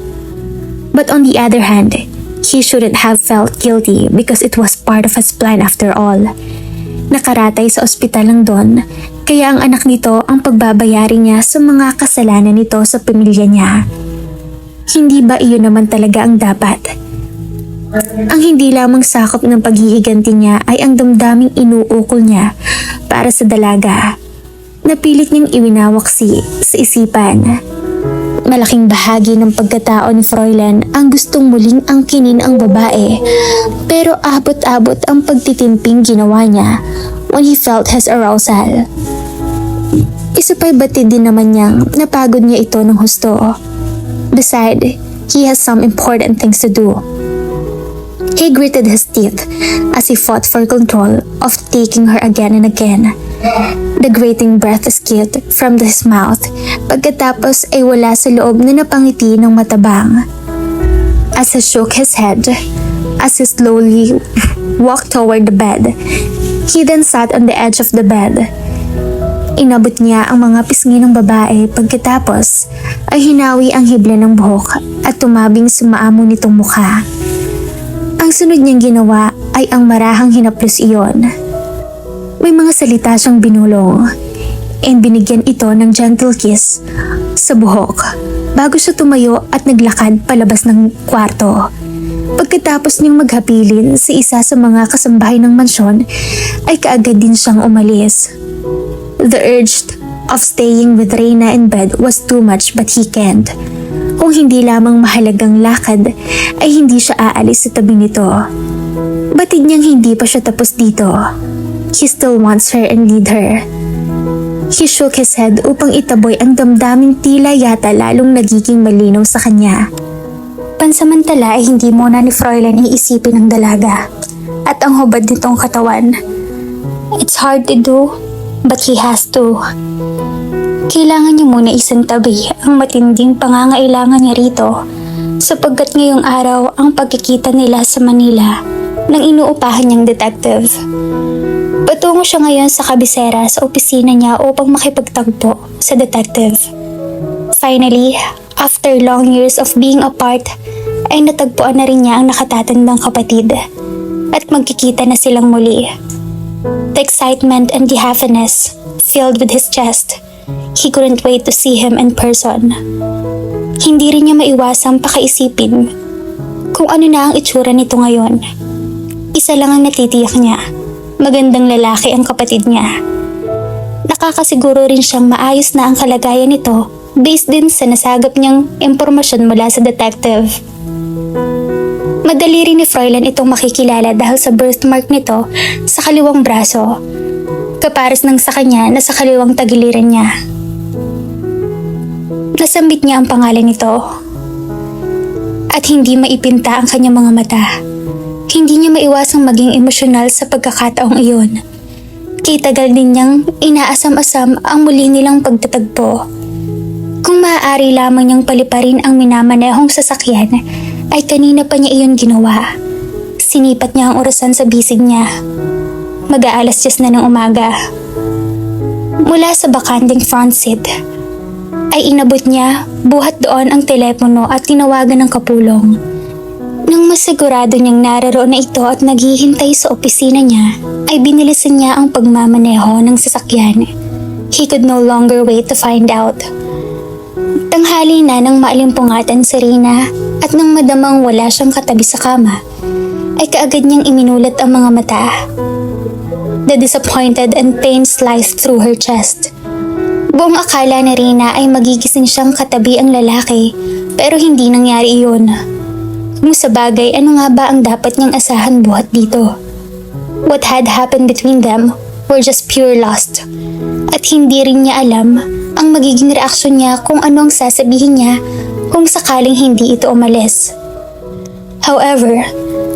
But on the other hand, he shouldn't have felt guilty because it was part of his plan after all. Nakaratay sa ospital lang doon, kaya ang anak nito ang pagbabayari niya sa mga kasalanan nito sa pamilya niya. Hindi ba iyon naman talaga ang dapat? Ang hindi lamang sakop ng paghihiganti niya ay ang damdaming inuukol niya para sa dalaga. Napilit niyang iwinawaksi sa isipan. Malaking bahagi ng pagkatao ni Fräulein ang gustong muling angkinin ang babae, pero abot-abot ang pagtitimping ginawa niya when he felt his arousal. Isa pa'y batid din naman niyang napagod niya ito ng husto. Besides, he has some important things to do. He gritted his teeth as he fought for control of taking her again and again. The grating breath escaped from his mouth pagkatapos ay wala sa loob na napangiti ng matabang. As he shook his head, as he slowly walked toward the bed, he then sat on the edge of the bed. Inabot niya ang mga pisngi ng babae pagkatapos ay hinawi ang hibla ng buhok at tumabing sumaamo nitong mukha. Ang sunod niyang ginawa ay ang marahang hinaplos iyon. May mga salita siyang binulong and binigyan ito ng gentle kiss sa buhok bago siya tumayo at naglakad palabas ng kwarto. Pagkatapos niyang maghapilin sa isa sa mga kasambahay ng mansyon ay kaagad din siyang umalis. The urge of staying with Reina in bed was too much but he can't. Kung hindi lamang mahalagang lakad ay hindi siya aalis sa tabi nito. Batid niyang hindi pa siya tapos dito. He still wants her and need her. He shook his head upang itaboy ang damdaming tila yata lalong nagiging malinaw sa kanya. Pansamantala ay hindi muna ni Fräulein iisipin ang dalaga at ang hubad nitong katawan. It's hard to do, but he has to. Kailangan niya muna isantabi ang matinding pangangailangan niya rito sapagkat ngayong araw ang pagkikita nila sa Manila ng inuupahan niyang detective. Patungo siya ngayon sa kabisera sa opisina niya upang makipagtagpo sa detective. Finally, after long years of being apart, ay natagpuan na rin niya ang nakatatandang kapatid at magkikita na silang muli. The excitement and the happiness filled with his chest. He couldn't wait to see him in person. Hindi rin niya maiwasang pakaisipin kung ano na ang itsura nito ngayon. Isa lang ang natitiyak niya. Magandang lalaki ang kapatid niya. Nakakasiguro rin siyang maayos na ang kalagayan nito based din sa nasagap niyang impormasyon mula sa detective. Madali rin ni Froilan itong makikilala dahil sa birthmark nito sa kaliwang braso. Kapares ng sa kanya na sa kaliwang tagiliran niya. Nasambit niya ang pangalan nito. At hindi maipinta ang kanyang mga mata. Hindi niya maiwasang maging emosyonal sa pagkakataong iyon. Kitagal din niyang inaasam-asam ang muli nilang pagtatagpo. Kung maaari lamang niyang paliparin ang minamanehong sasakyan, ay kanina pa niya iyon ginawa. Sinipat niya ang orasan sa bisig niya. Mag-aalas 10 na ng umaga. Mula sa bakanding front seat, ay inabot niya buhat doon ang telepono at tinawagan ng kapulong. Nang masigurado niyang naroon na ito at naghihintay sa opisina niya, ay binilisan niya ang pagmamaneho ng sasakyan. He could no longer wait to find out. Tanghali na nang maalimpungatan si Rina at nang madamang wala siyang katabi sa kama, ay kaagad niyang iminulat ang mga mata. The disappointed and pain sliced through her chest. Buong akala ni Rina ay magigising siyang katabi ang lalaki, pero hindi nangyari iyon. Kung sa bagay, ano nga ba ang dapat niyang asahan buhat dito? What had happened between them were just pure lust. At hindi rin niya alam ang magiging reaksyon niya kung ano ang sasabihin niya kung sakaling hindi ito umalis. However,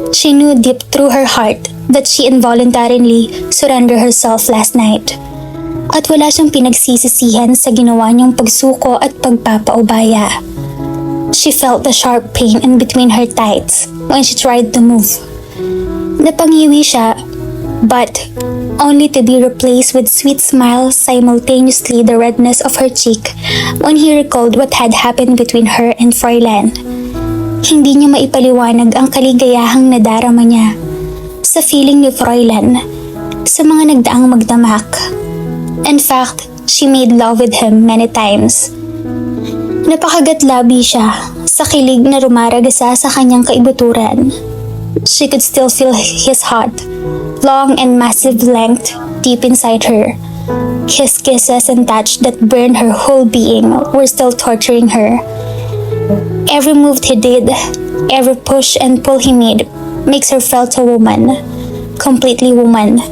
she knew deep through her heart that she involuntarily surrendered herself last night. At wala siyang pinagsisisihan sa ginawa niyang pagsuko at pagpapaubaya. She felt the sharp pain in between her thighs when she tried to move. Napangiwi siya, but only to be replaced with sweet smiles, simultaneously the redness of her cheek when he recalled what had happened between her and Froilan. Hindi niya maipaliwanag ang kaligayahang nadarama niya sa feeling ni Froilan sa mga nagdaang magdamak. In fact, she made love with him many times. Napakagatlabi siya sa kilig na rumaragasa sa kanyang kaibuturan. She could still feel his heart, long and massive length, deep inside her. His kisses and touch that burned her whole being were still torturing her. Every move he did, every push and pull he made, makes her felt a woman, completely woman.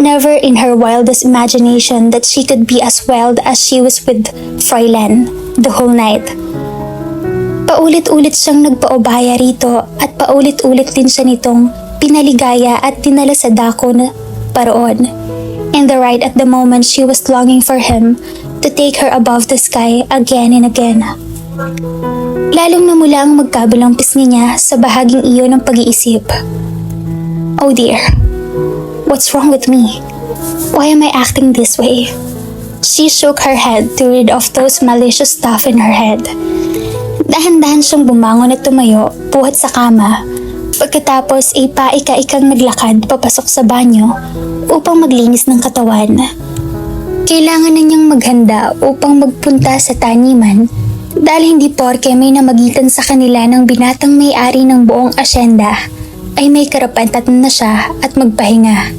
Never in her wildest imagination that she could be as wild as she was with Froilan the whole night. Paulit-ulit siyang nagpaubaya rito at paulit-ulit din siya nitong pinaligaya at dinala sa dako na paroon. And the right at the moment she was longing for him to take her above the sky again and again. Lalong namula ang magkabilang pisngi niya sa bahaging iyon ng pag-iisip. Oh dear. What's wrong with me? Why am I acting this way? She shook her head to rid of those malicious stuff in her head. Dahan-dahan siyang bumangon at tumayo buhat sa kama. Pagkatapos ay paika-ikang naglakad papasok sa banyo upang maglinis ng katawan. Kailangan na niyang maghanda upang magpunta sa taniman dahil hindi porke may namagitan sa kanila ng binatang may-ari ng buong asyenda ay may karapatan na siya at magpahinga.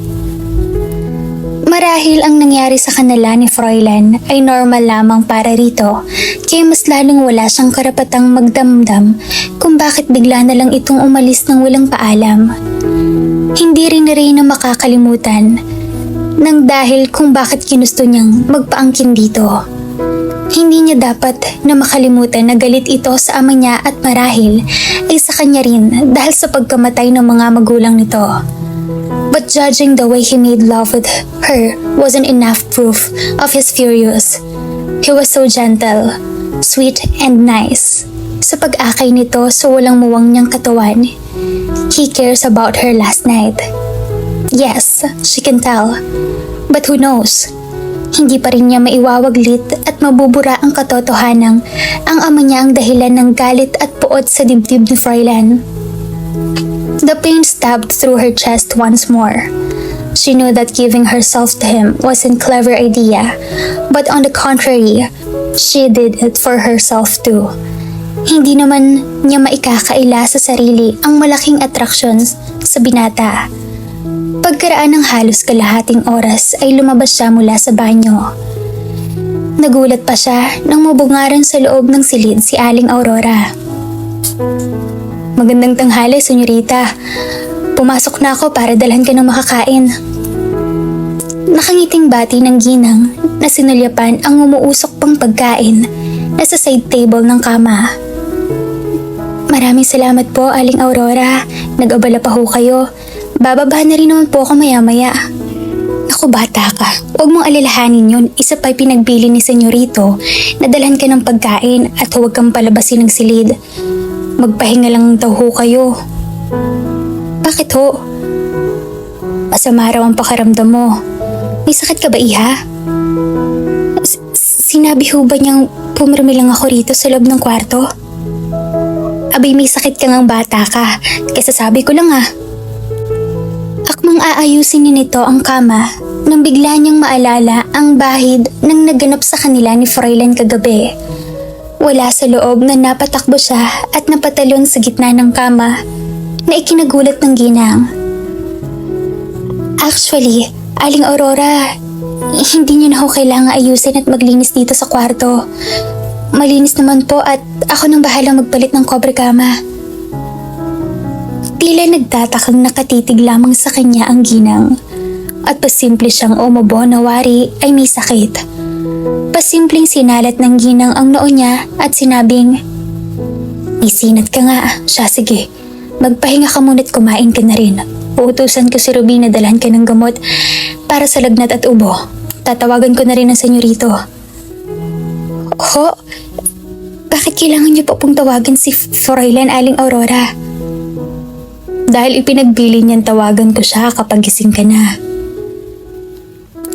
Marahil ang nangyari sa kanila ni Froilan ay normal lamang para rito, kaya mas lalong wala siyang karapatang magdamdam kung bakit bigla na lang itong umalis ng walang paalam. Hindi rin na rin na makakalimutan nang dahil kung bakit ginusto niyang magpaangkin dito. Hindi niya dapat na makalimutan na galit ito sa ama niya at marahil ay sa kanya rin dahil sa pagkamatay ng mga magulang nito. But judging the way he made love with her wasn't enough proof of his furious. He was so gentle, sweet and nice. Sa pag-akay nito sa walang muwang niyang katawan, he cares about her last night. Yes, she can tell. But who knows? Hindi pa rin niya maiwawaglit at mabubura ang katotohanang ang ama niya ang dahilan ng galit at puot sa dibdib ni Froilan. The pain stabbed through her chest once more. She knew that giving herself to him wasn't a clever idea, but on the contrary, she did it for herself too. Hindi naman niya maikakaila sa sarili ang malaking attractions sa binata. Pagkaraan ng halos kalahating oras ay lumabas siya mula sa banyo. Nagulat pa siya nang mabungaran sa loob ng silid si Aling Aurora. Magandang tanghali, senyorita. Pumasok na ako para dalhan ka ng makakain. Nakangiting bati ng ginang na sinulyapan ang umuusok pang pagkain na sa side table ng kama. Maraming salamat po, Aling Aurora. Nag-abala pa ho kayo. Bababa na rin naman po ako maya-maya. Naku, bata ka. Huwag mong alalahanin yun. Isa pa'y pinagbili ni senyorito na dalhan ka ng pagkain at huwag kang palabasin ng silid. Magpahinga lang daw ho kayo. Bakit ho? Masama raw ang pakaramdam mo. May sakit ka ba, iha? Sinabi ho ba niyang pumirmi lang ako rito sa loob ng kwarto? Abay, may sakit ka ngang bata ka. Kaya sabi ko lang Akmang aayusin ni nito ang kama nang bigla niyang maalala ang bahid ng naganap sa kanila ni Froilan kagabi. Wala sa loob na napatakbo siya at napatalon sa gitna ng kama na ikinagulat ng ginang. Actually, Aling Aurora, hindi niyo na ho kailangan ayusin at maglinis dito sa kwarto. Malinis naman po at ako nang bahalang magpalit ng kobre kama. Tila nagtatakang nakatitig lamang sa kanya ang ginang at pasimple siyang umubo na wari ay may sakit. Pasimpleng sinalat ng ginang ang noo niya at sinabing, "Isinat ka nga, siya sige. Magpahinga ka muna't kumain ka na rin. Uutusan ko si Ruby na dalhan ka ng gamot para sa lagnat at ubo. Tatawagan ko na rin ang senyorito." Ho? Bakit kailangan niyo pa pong tawagan si Froilan, Aling Aurora? Dahil ipinagbili niyan tawagan ko siya kapag gising ka na.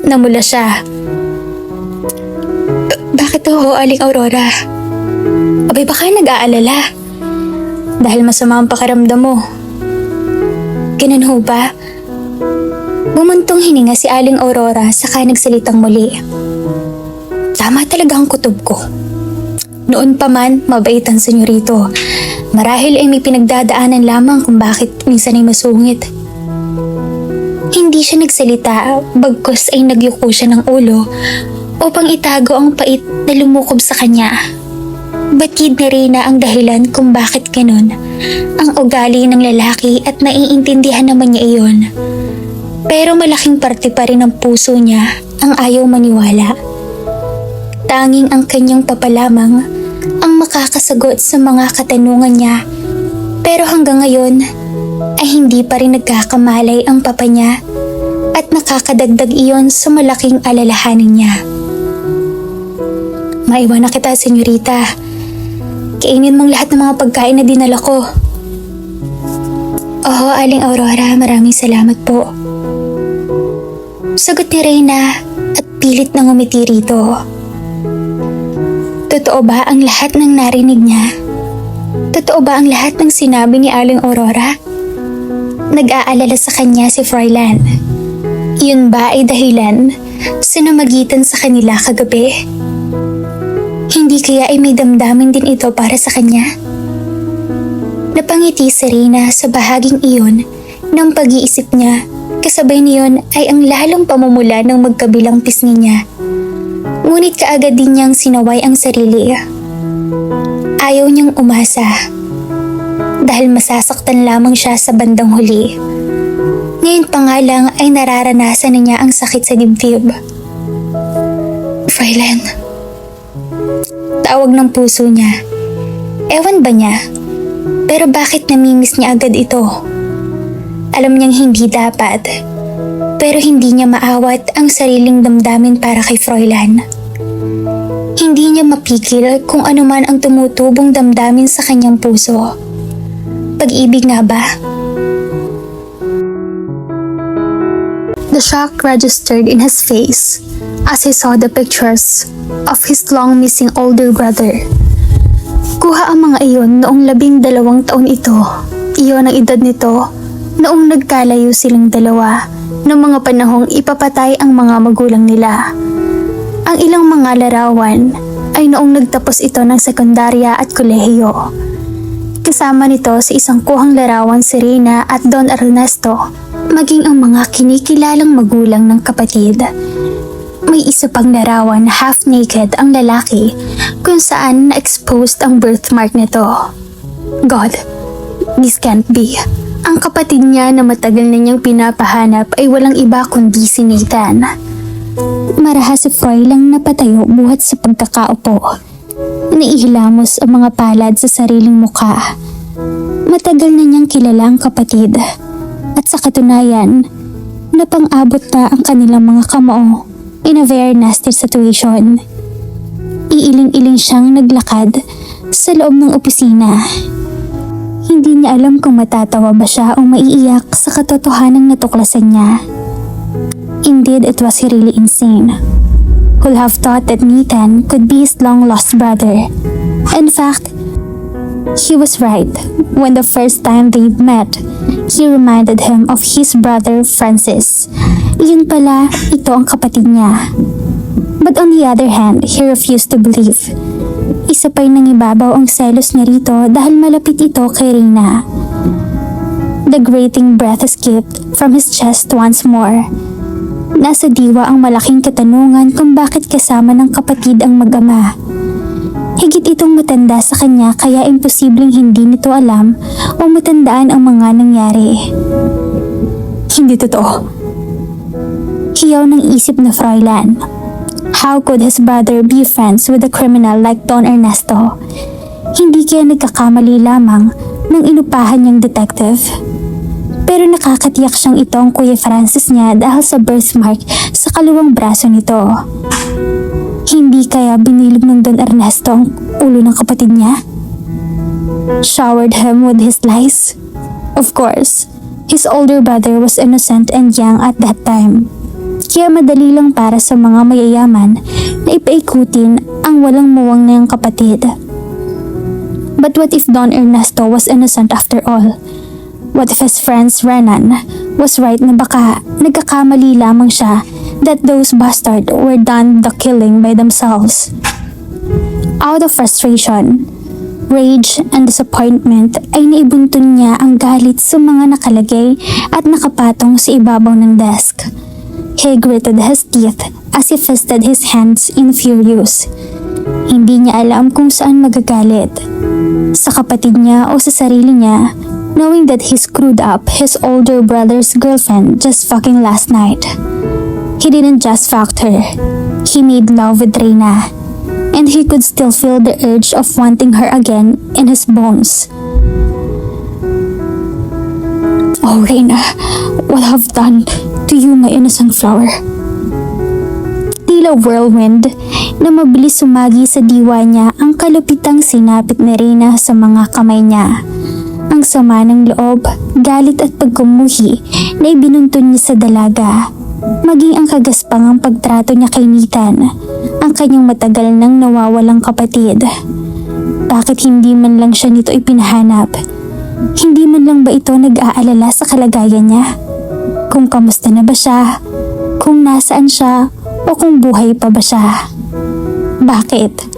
Namula siya. Bakit ho, Aling Aurora? Abay, baka nag-aalala. Dahil masama ang pakaramdam mo. Ganun ho ba? Bumuntong hininga si Aling Aurora saka nagsalitang muli. Tama talaga ang kutob ko. Noon pa man, mabait ang senyorito. Marahil ay may pinagdadaanan lamang kung bakit minsan ay masungit. Hindi siya nagsalita, bagkus ay nagyuko siya ng ulo upang itago ang pait na lumukob sa kanya. Batid ni Reyna ang dahilan kung bakit ganun ang ugali ng lalaki at naiintindihan naman niya iyon. Pero malaking parte pa rin ng puso niya ang ayaw maniwala. Tanging ang kanyang papa lamang ang makakasagot sa mga katanungan niya. Pero hanggang ngayon ay hindi pa rin nagkakamalay ang papa niya at nakakadagdag iyon sa malaking alalahanin niya. Maiwan na kita, senyorita. Kainin mong lahat ng mga pagkain na dinala ko. Oo, Aling Aurora, maraming salamat po. Sagot ni Reyna at pilit na ngumiti rito. Totoo ba ang lahat ng narinig niya? Totoo ba ang lahat ng sinabi ni Aling Aurora? Nag-aalala sa kanya si Froilan. Yun ba ay dahilan sa namagitan sa kanila kagabi? Hindi kaya ay may damdamin din ito para sa kanya? Napangiti si Reyna sa bahaging iyon ng pag-iisip niya, kasabay niyon ay ang lalong pamumula ng magkabilang pisngi niya. Ngunit kaagad din niyang sinaway ang sarili. Ayaw niyang umasa dahil masasaktan lamang siya sa bandang huli. Ngayon pa nga lang ay nararanasan na niya ang sakit sa dibdib. Froilan. Tawag ng puso niya. Ewan ba niya? Pero bakit namimiss niya agad ito? Alam niyang hindi dapat. Pero hindi niya maawat ang sariling damdamin para kay Froilan. Hindi niya mapigil kung ano man ang tumutubong damdamin sa kanyang puso. Pag-ibig nga ba? The shock registered in his face as he saw the pictures of his long missing older brother. Kuha ang mga iyon noong 12 taon ito. Iyon ang edad nito noong nagkalayo silang dalawa noong mga panahong ipapatay ang mga magulang nila. Ang ilang mga larawan ay noong nagtapos ito ng sekundarya at kolehiyo. Kasama nito sa isang kuhang larawan si Reyna at Don Ernesto, maging ang mga kinikilalang magulang ng kapatid. May isa pang larawan na half-naked ang lalaki kung saan na-exposed ang birthmark nito. God, this can't be. Ang kapatid niya na matagal na niyang pinapahanap ay walang iba kundi si Nathan. Marahas si Froy lang napatayo buhat sa pagkakaupo. Naihilamos ang mga palad sa sariling mukha. Matagal na niyang kilala ang kapatid. At sa katunayan, napang-abot na ang kanilang mga kamao in a very nasty situation. Iiling-iling siyang naglakad sa loob ng opisina. Hindi niya alam kung matatawa ba siya o maiiyak sa katotohanang natuklasan niya. Indeed, it was really insane. Who'd have thought that Nathan could be his long-lost brother? In fact, he was right. When the first time they met, he reminded him of his brother Francis. Iyon pala, ito ang kapatid niya. But on the other hand, he refused to believe. Isa pa'y nangibabaw ang selos niya rito dahil malapit ito kay Reyna. The grating breath escaped from his chest once more. Nasa diwa ang malaking katanungan kung bakit kasama ng kapatid ang mag-ama. Higit itong matanda sa kanya kaya imposibleng hindi nito alam o matandaan ang mga nangyari. Hindi totoo. Hiyaw ng isip na Froilan. How could his brother be friends with a criminal like Don Ernesto? Hindi kaya nagkakamali lamang ng inupahan niyang detective. Pero nakakatiyak siyang ito ang Kuya Francis niya dahil sa birthmark sa kaluwang braso nito. Hindi kaya binilog ng Don Ernesto ang ulo ng kapatid niya? Showered him with his lies? Of course, his older brother was innocent and young at that time. Kaya madali lang para sa mga mayayaman na ipaikutin ang walang muwang na yung kapatid. But what if Don Ernesto was innocent after all? What if his friend Renan was right na baka nagkakamali lamang siya that those bastards were done the killing by themselves? Out of frustration, rage and disappointment ay naibuntun niya ang galit sa mga nakalagay at nakapatong sa ibabaw ng desk. He gritted his teeth as he fisted his hands in furious. Hindi niya alam kung saan magagalit. Sa kapatid niya o sa sarili niya, knowing that he screwed up his older brother's girlfriend just fucking last night. He didn't just fuck her. He made love with Reyna. And he could still feel the urge of wanting her again in his bones. Oh, Reyna, what have done to you, my innocent flower? Tila whirlwind na mabilis sumagi sa diwa niya ang kalupitang sinapit ni Reyna sa mga kamay niya. Ang sama ng loob, galit at pagkumuhi na ibinuntun niya sa dalaga. Maging ang kagaspangang pagtrato niya kay Nathan, ang kanyang matagal nang nawawalang kapatid. Bakit hindi man lang siya nito ipinahanap? Hindi man lang ba ito nag-aalala sa kalagayan niya? Kung kamusta na ba siya? Kung nasaan siya? O kung buhay pa ba siya? Bakit?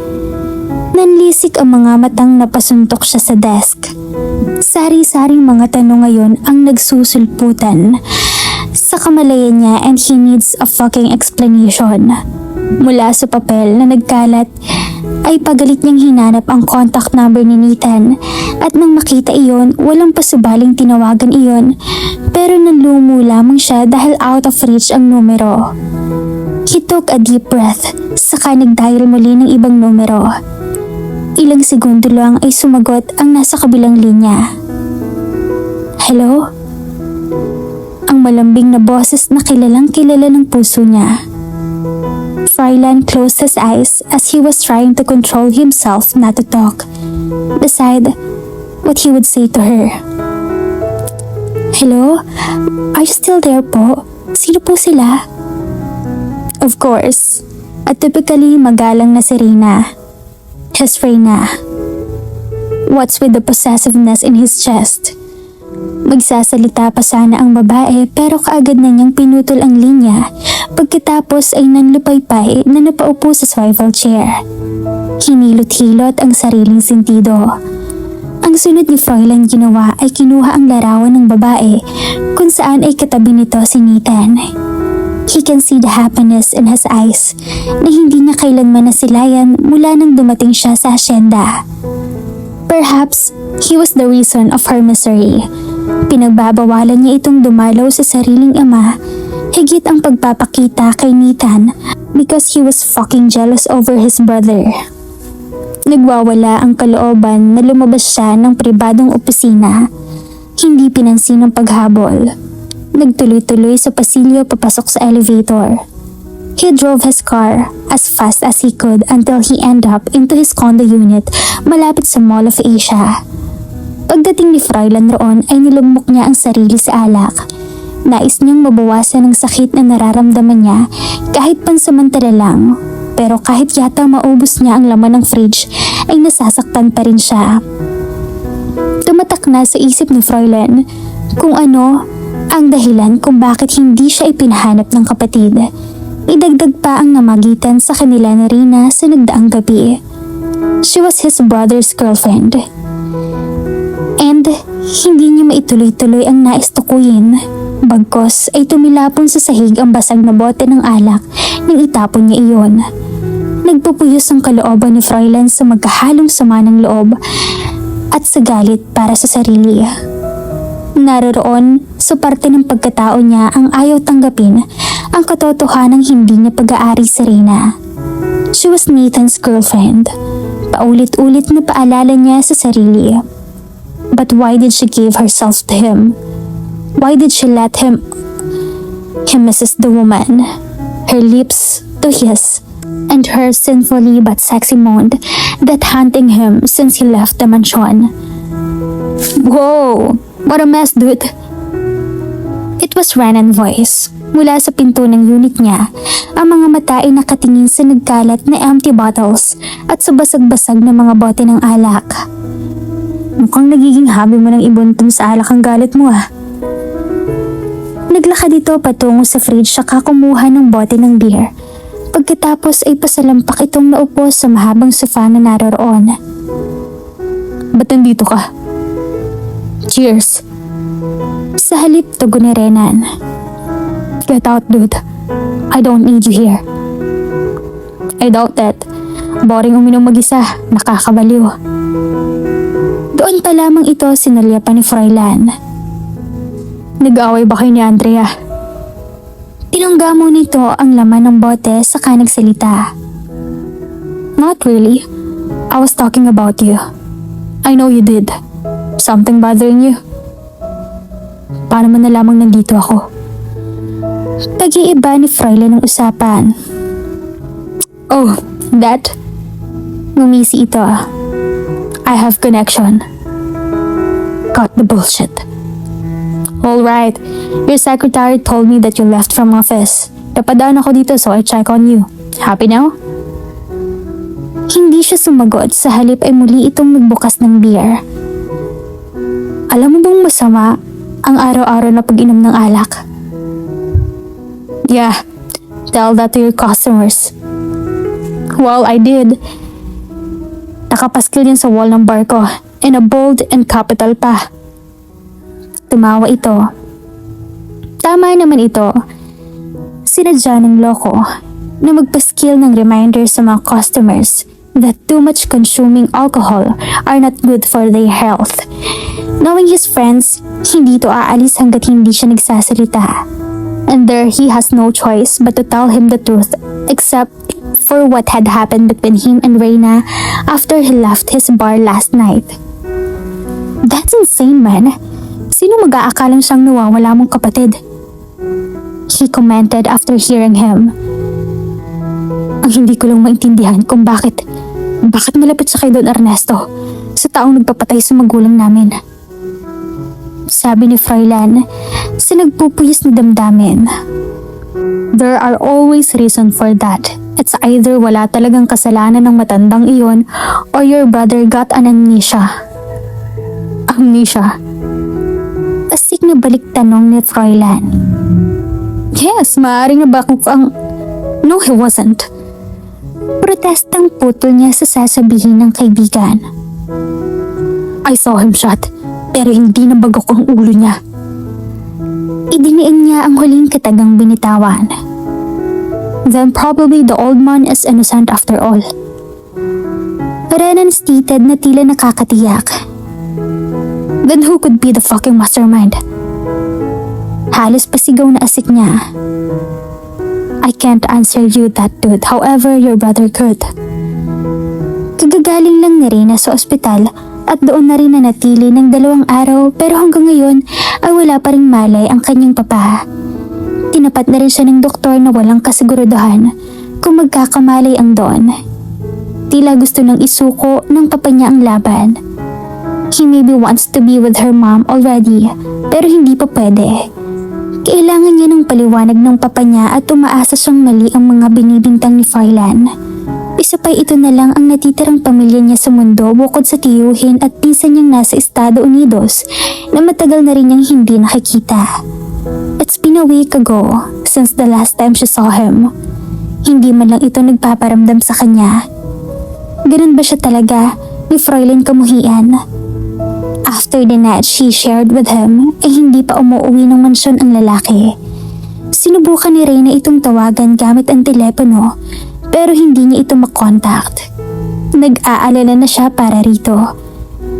Nanlisik ang mga matang napasuntok siya sa desk. Sari-saring mga tanong ngayon ang nagsusulputan sa kamalayan niya and he needs a fucking explanation. Mula sa papel na nagkalat ay pagalit niyang hinanap ang contact number ni Nathan at nang makita iyon, walang pasubaling tinawagan iyon pero nanlumo lamang siya dahil out of reach ang numero. He took a deep breath saka nagdial muli ng ibang numero. Ilang segundo lang ay sumagot ang nasa kabilang linya. Hello? Ang malambing na boses na kilalang kilala ng puso niya. Froilan closed his eyes as he was trying to control himself not to talk. Decide what he would say to her. Hello? Are you still there po? Sino po sila? Of course, at typically magalang na si Reyna. Just Reyna. What's with the possessiveness in his chest? Magsasalita pa sana ang babae pero kaagad na niyang pinutol ang linya pagkatapos ay nanlupaypay na napaupo sa swivel chair. Hinilot-hilot ang sariling sentido. Ang sunod ni Fräulein ginawa ay kinuha ang larawan ng babae kung saan ay katabi nito si Nathan. He can see the happiness in his eyes na hindi niya kailanman nasilayan mula nang dumating siya sa asyenda. Perhaps he was the reason of her misery. Pinagbabawalan niya itong dumalaw sa sariling ama, higit ang pagpapakita kay Nathan because he was fucking jealous over his brother. Nagwawala ang kalooban na lumabas siya ng pribadong opisina. Hindi pinansin ang paghabol. Nagtuloy-tuloy sa pasilyo papasok sa elevator. He drove his car as fast as he could until he ended up into his condo unit malapit sa Mall of Asia. Pagdating ni Fräulein roon ay nilugmok niya ang sarili sa alak. Nais niyang mabawasan ang sakit na nararamdaman niya kahit pansamantala lang. Pero kahit yata maubos niya ang laman ng fridge ay nasasaktan pa rin siya. Tumatak na sa isip ni Fräulein kung ano ang dahilan kung bakit hindi siya ipinahanap ng kapatid. Idagdag pa ang namagitan sa kanila na Reyna sa nagdaang gabi. She was his brother's girlfriend. And hindi niya maituloy-tuloy ang nais tukuyin. Bagkos ay tumilapon sa sahig ang basag na bote ng alak nang itapon niya iyon. Nagpupuyos ang kalooban ni Fräulein sa magkahalong sama ng loob at sa galit para sa sarili. Naroroon sa parte ng pagkatao niya ang ayaw tanggapin ang katotohanang hindi niya pag-aari si Reyna. She was Nathan's girlfriend. Paulit-ulit na paalala niya sa sarili. But why did she give herself to him? Why did she let him misses the woman? Her lips to his, and her sinfully but sexy moan that haunting him since he left the mansion. Whoa! What a mess, dude! It was Renan's voice. Mula sa pinto ng unit niya, ang mga mata ay nakatingin sa nagkalat na empty bottles at sa basag-basag na mga bote ng alak. Mukhang nagiging hobby mo ng ibuntun sa alak ang galit mo ah. Naglakad ito patungo sa fridge saka kumuha ng bote ng beer. Pagkatapos ay pasalampak itong naupo sa mahabang sofa na naroroon. Ba't nandito ka? Cheers! Sa halip tugon ni Renan. Get out, dude. I don't need you here. I doubt that. Boring uminom mag-isa. Nakakabaliw. Doon pa lamang ito sinalya pa ni Fräulein. Nag-aaway ba kayo ni Andrea? Tinungga mo nito ang laman ng bote saka nagsalita. Not really. I was talking about you. I know you did. Something bothering you? Paano man na lamang nandito ako? Pag-iiba ni Fräulein ng usapan. Oh, that? Ngumisi ito. I have connection. Cut the bullshit. Alright, your secretary told me that you left from office. Napadaan ako dito so I check on you. Happy now? Hindi siya sumagot, sa halip ay muli itong nagbukas ng beer. Alam mo bang masama ang araw-araw na pag-inom ng alak? Yeah, tell that to your customers. Well, I did. Nakapaskil yan sa wall ng bar ko, in a bold and capital pa. Tumawa ito. Tama naman ito. Sinadya ng loko na magpaskil ng reminder sa mga customers that too much consuming alcohol are not good for their health. Knowing his friends, hindi ito aalis hanggat hindi siya nagsasalita. And there he has no choice but to tell him the truth except for what had happened between him and Reyna after he left his bar last night. That's insane, man. Sino mag-aakalang siyang nawawala mong kapatid? He commented after hearing him. Ang hindi ko lang maintindihan kung bakit malapit siya kay Don Ernesto, sa taong nagpapatay sa magulang namin. sabi ni Fräulein sa nagpupuyos na damdamin.
There are always reason for that. It's either wala talagang kasalanan ng matandang iyon or your brother got an amnesia. Amnesia?
Asik na balik tanong ni Fräulein.
Yes, maaaring nabakok ang... No, he wasn't.
Protestang putol niya sa sasabihin ng kaibigan.
I saw him shot, pero hindi nabagok ang ulo niya.
Idiniin niya ang huling katagang binitawan.
Then probably the old man is innocent after all.
Renan stated na tila nakakatiyak.
Then who could be the fucking mastermind?
Halos pasigaw na asik niya.
I can't answer you that, dude. However, your brother could.
Kagagaling lang ni Reyna sa ospital at doon na rin nanatili ng 2 araw pero hanggang ngayon ay wala pa ring malay ang kanyang papa. Tinapat na rin siya ng doktor na walang kasiguraduhan kung magkakamalay ang Don. Tila gusto nang isuko ng papa niya ang laban. He maybe wants to be with her mom already pero hindi pa pwede. Kailangan niya ng paliwanag ng papa niya at umaasa siyang mali ang mga binibintang ni Fräulein. Isa pa ito na lang ang natitirang pamilya niya sa mundo bukod sa tiyuhin at pinsan niyang nasa Estados Unidos na matagal na rin niyang hindi nakikita. It's been a week ago since the last time she saw him. Hindi man lang ito nagpaparamdam sa kanya. Ganun ba siya talaga ni Fräulein Kamuhian? After the night she shared with him, ay hindi pa umuwi ng mansyon ang lalaki. Sinubukan ni Reyna itong tawagan gamit ang telepono pero hindi niya ito makontakt. Nag-aalala na siya para rito.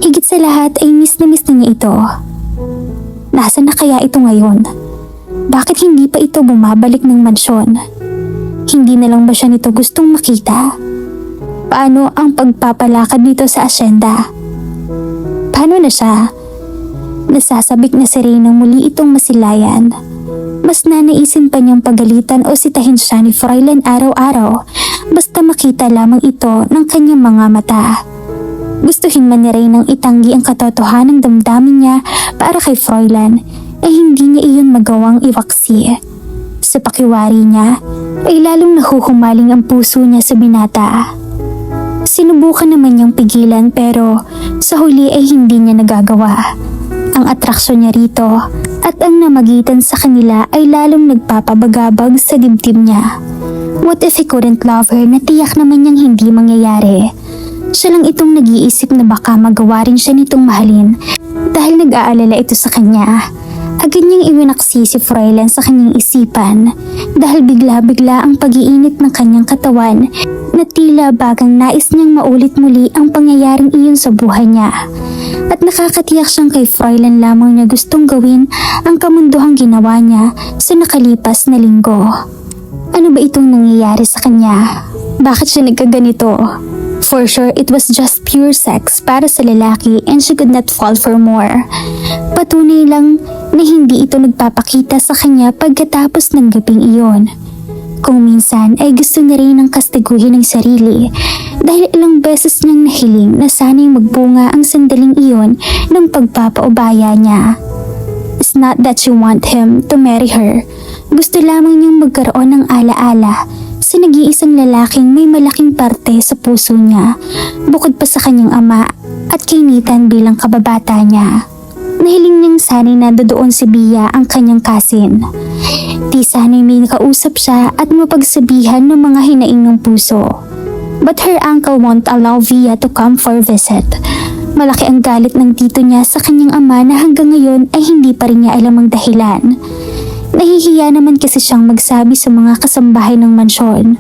Higit sa lahat ay miss na niya ito. Nasaan na kaya ito ngayon? Bakit hindi pa ito bumabalik ng mansyon? Hindi na lang ba siya nito gustong makita? Paano ang pagpapalakad nito sa asyenda? Paano na siya? Nasasabik na si Reyna muli itong masilayan. Mas nanaisin pa niyang pagalitan o sitahin siya ni Fräulein araw-araw basta makita lamang ito ng kanyang mga mata. Gustuhin man ni Reynang itanggi ang katotohanang damdamin niya para kay Fräulein ay hindi niya iyon magawang iwaksi. Sa pakiwari niya ay lalong nahuhumaling ang puso niya sa binata. Sinubukan naman niyang pigilan pero sa huli ay hindi niya nagagawa. Ang atraksyon niya rito at ang namagitan sa kanila ay lalong nagpapabagabag sa dibdib niya. What if he couldn't love her na tiyak naman niyang hindi mangyayari? Siya lang itong nag-iisip na baka magawa rin siya nitong mahalin dahil nag-aalala ito sa kanya. Agad niyang iwinaksi si Fräulein sa kanyang isipan dahil bigla-bigla ang pag-iinit ng kanyang katawan na tila bagang nais niyang maulit muli ang pangyayaring iyon sa buhay niya. At nakakatiyak siyang kay Fräulein lamang niya gustong gawin ang kamunduhang ginawa niya sa nakalipas na linggo. Ano ba itong nangyayari sa kanya? Bakit siya nagkaganito? For sure, it was just pure sex para sa lalaki and she could not fall for more. Patunay lang na hindi ito nagpapakita sa kanya pagkatapos ng gabing iyon. Kung minsan ay gusto na rin ng kastiguhin ng sarili dahil ilang beses niyang nahiling na sana'y magbunga ang sandaling iyon ng pagpapaubaya niya. It's not that she want him to marry her. Gusto lamang niyang magkaroon ng alaala sa nag-iisang lalaking may malaking parte sa puso niya bukod pa sa kanyang ama at kay Nathan bilang kababata niya. Nahiling niyang sana'y nandoon si Bia ang kanyang kasin. Di sana'y may nakausap siya at mapagsabihan ng mga hinaing ng puso. But her uncle won't allow Via to come for a visit. Malaki ang galit ng tito niya sa kanyang ama na hanggang ngayon ay hindi pa rin niya alam ang dahilan. Nahihiya naman kasi siyang magsabi sa mga kasambahay ng mansyon.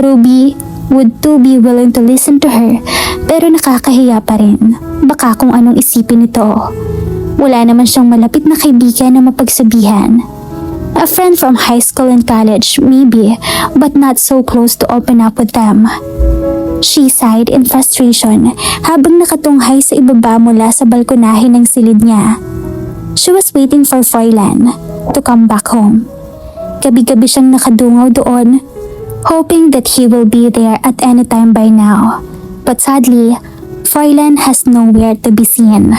Ruby would too be willing to listen to her pero nakakahiya pa rin. Baka kung anong isipin nito. Wala naman siyang malapit na kaibigan na mapagsabihan. A friend from high school and college, maybe, but not so close to open up with them. She sighed in frustration habang nakatunghay sa ibaba mula sa balkonahe ng silid niya. She was waiting for Fräulein to come back home. Gabi-gabi siyang nakadungaw doon, hoping that he will be there at any time by now. But sadly, Fräulein has nowhere to be seen.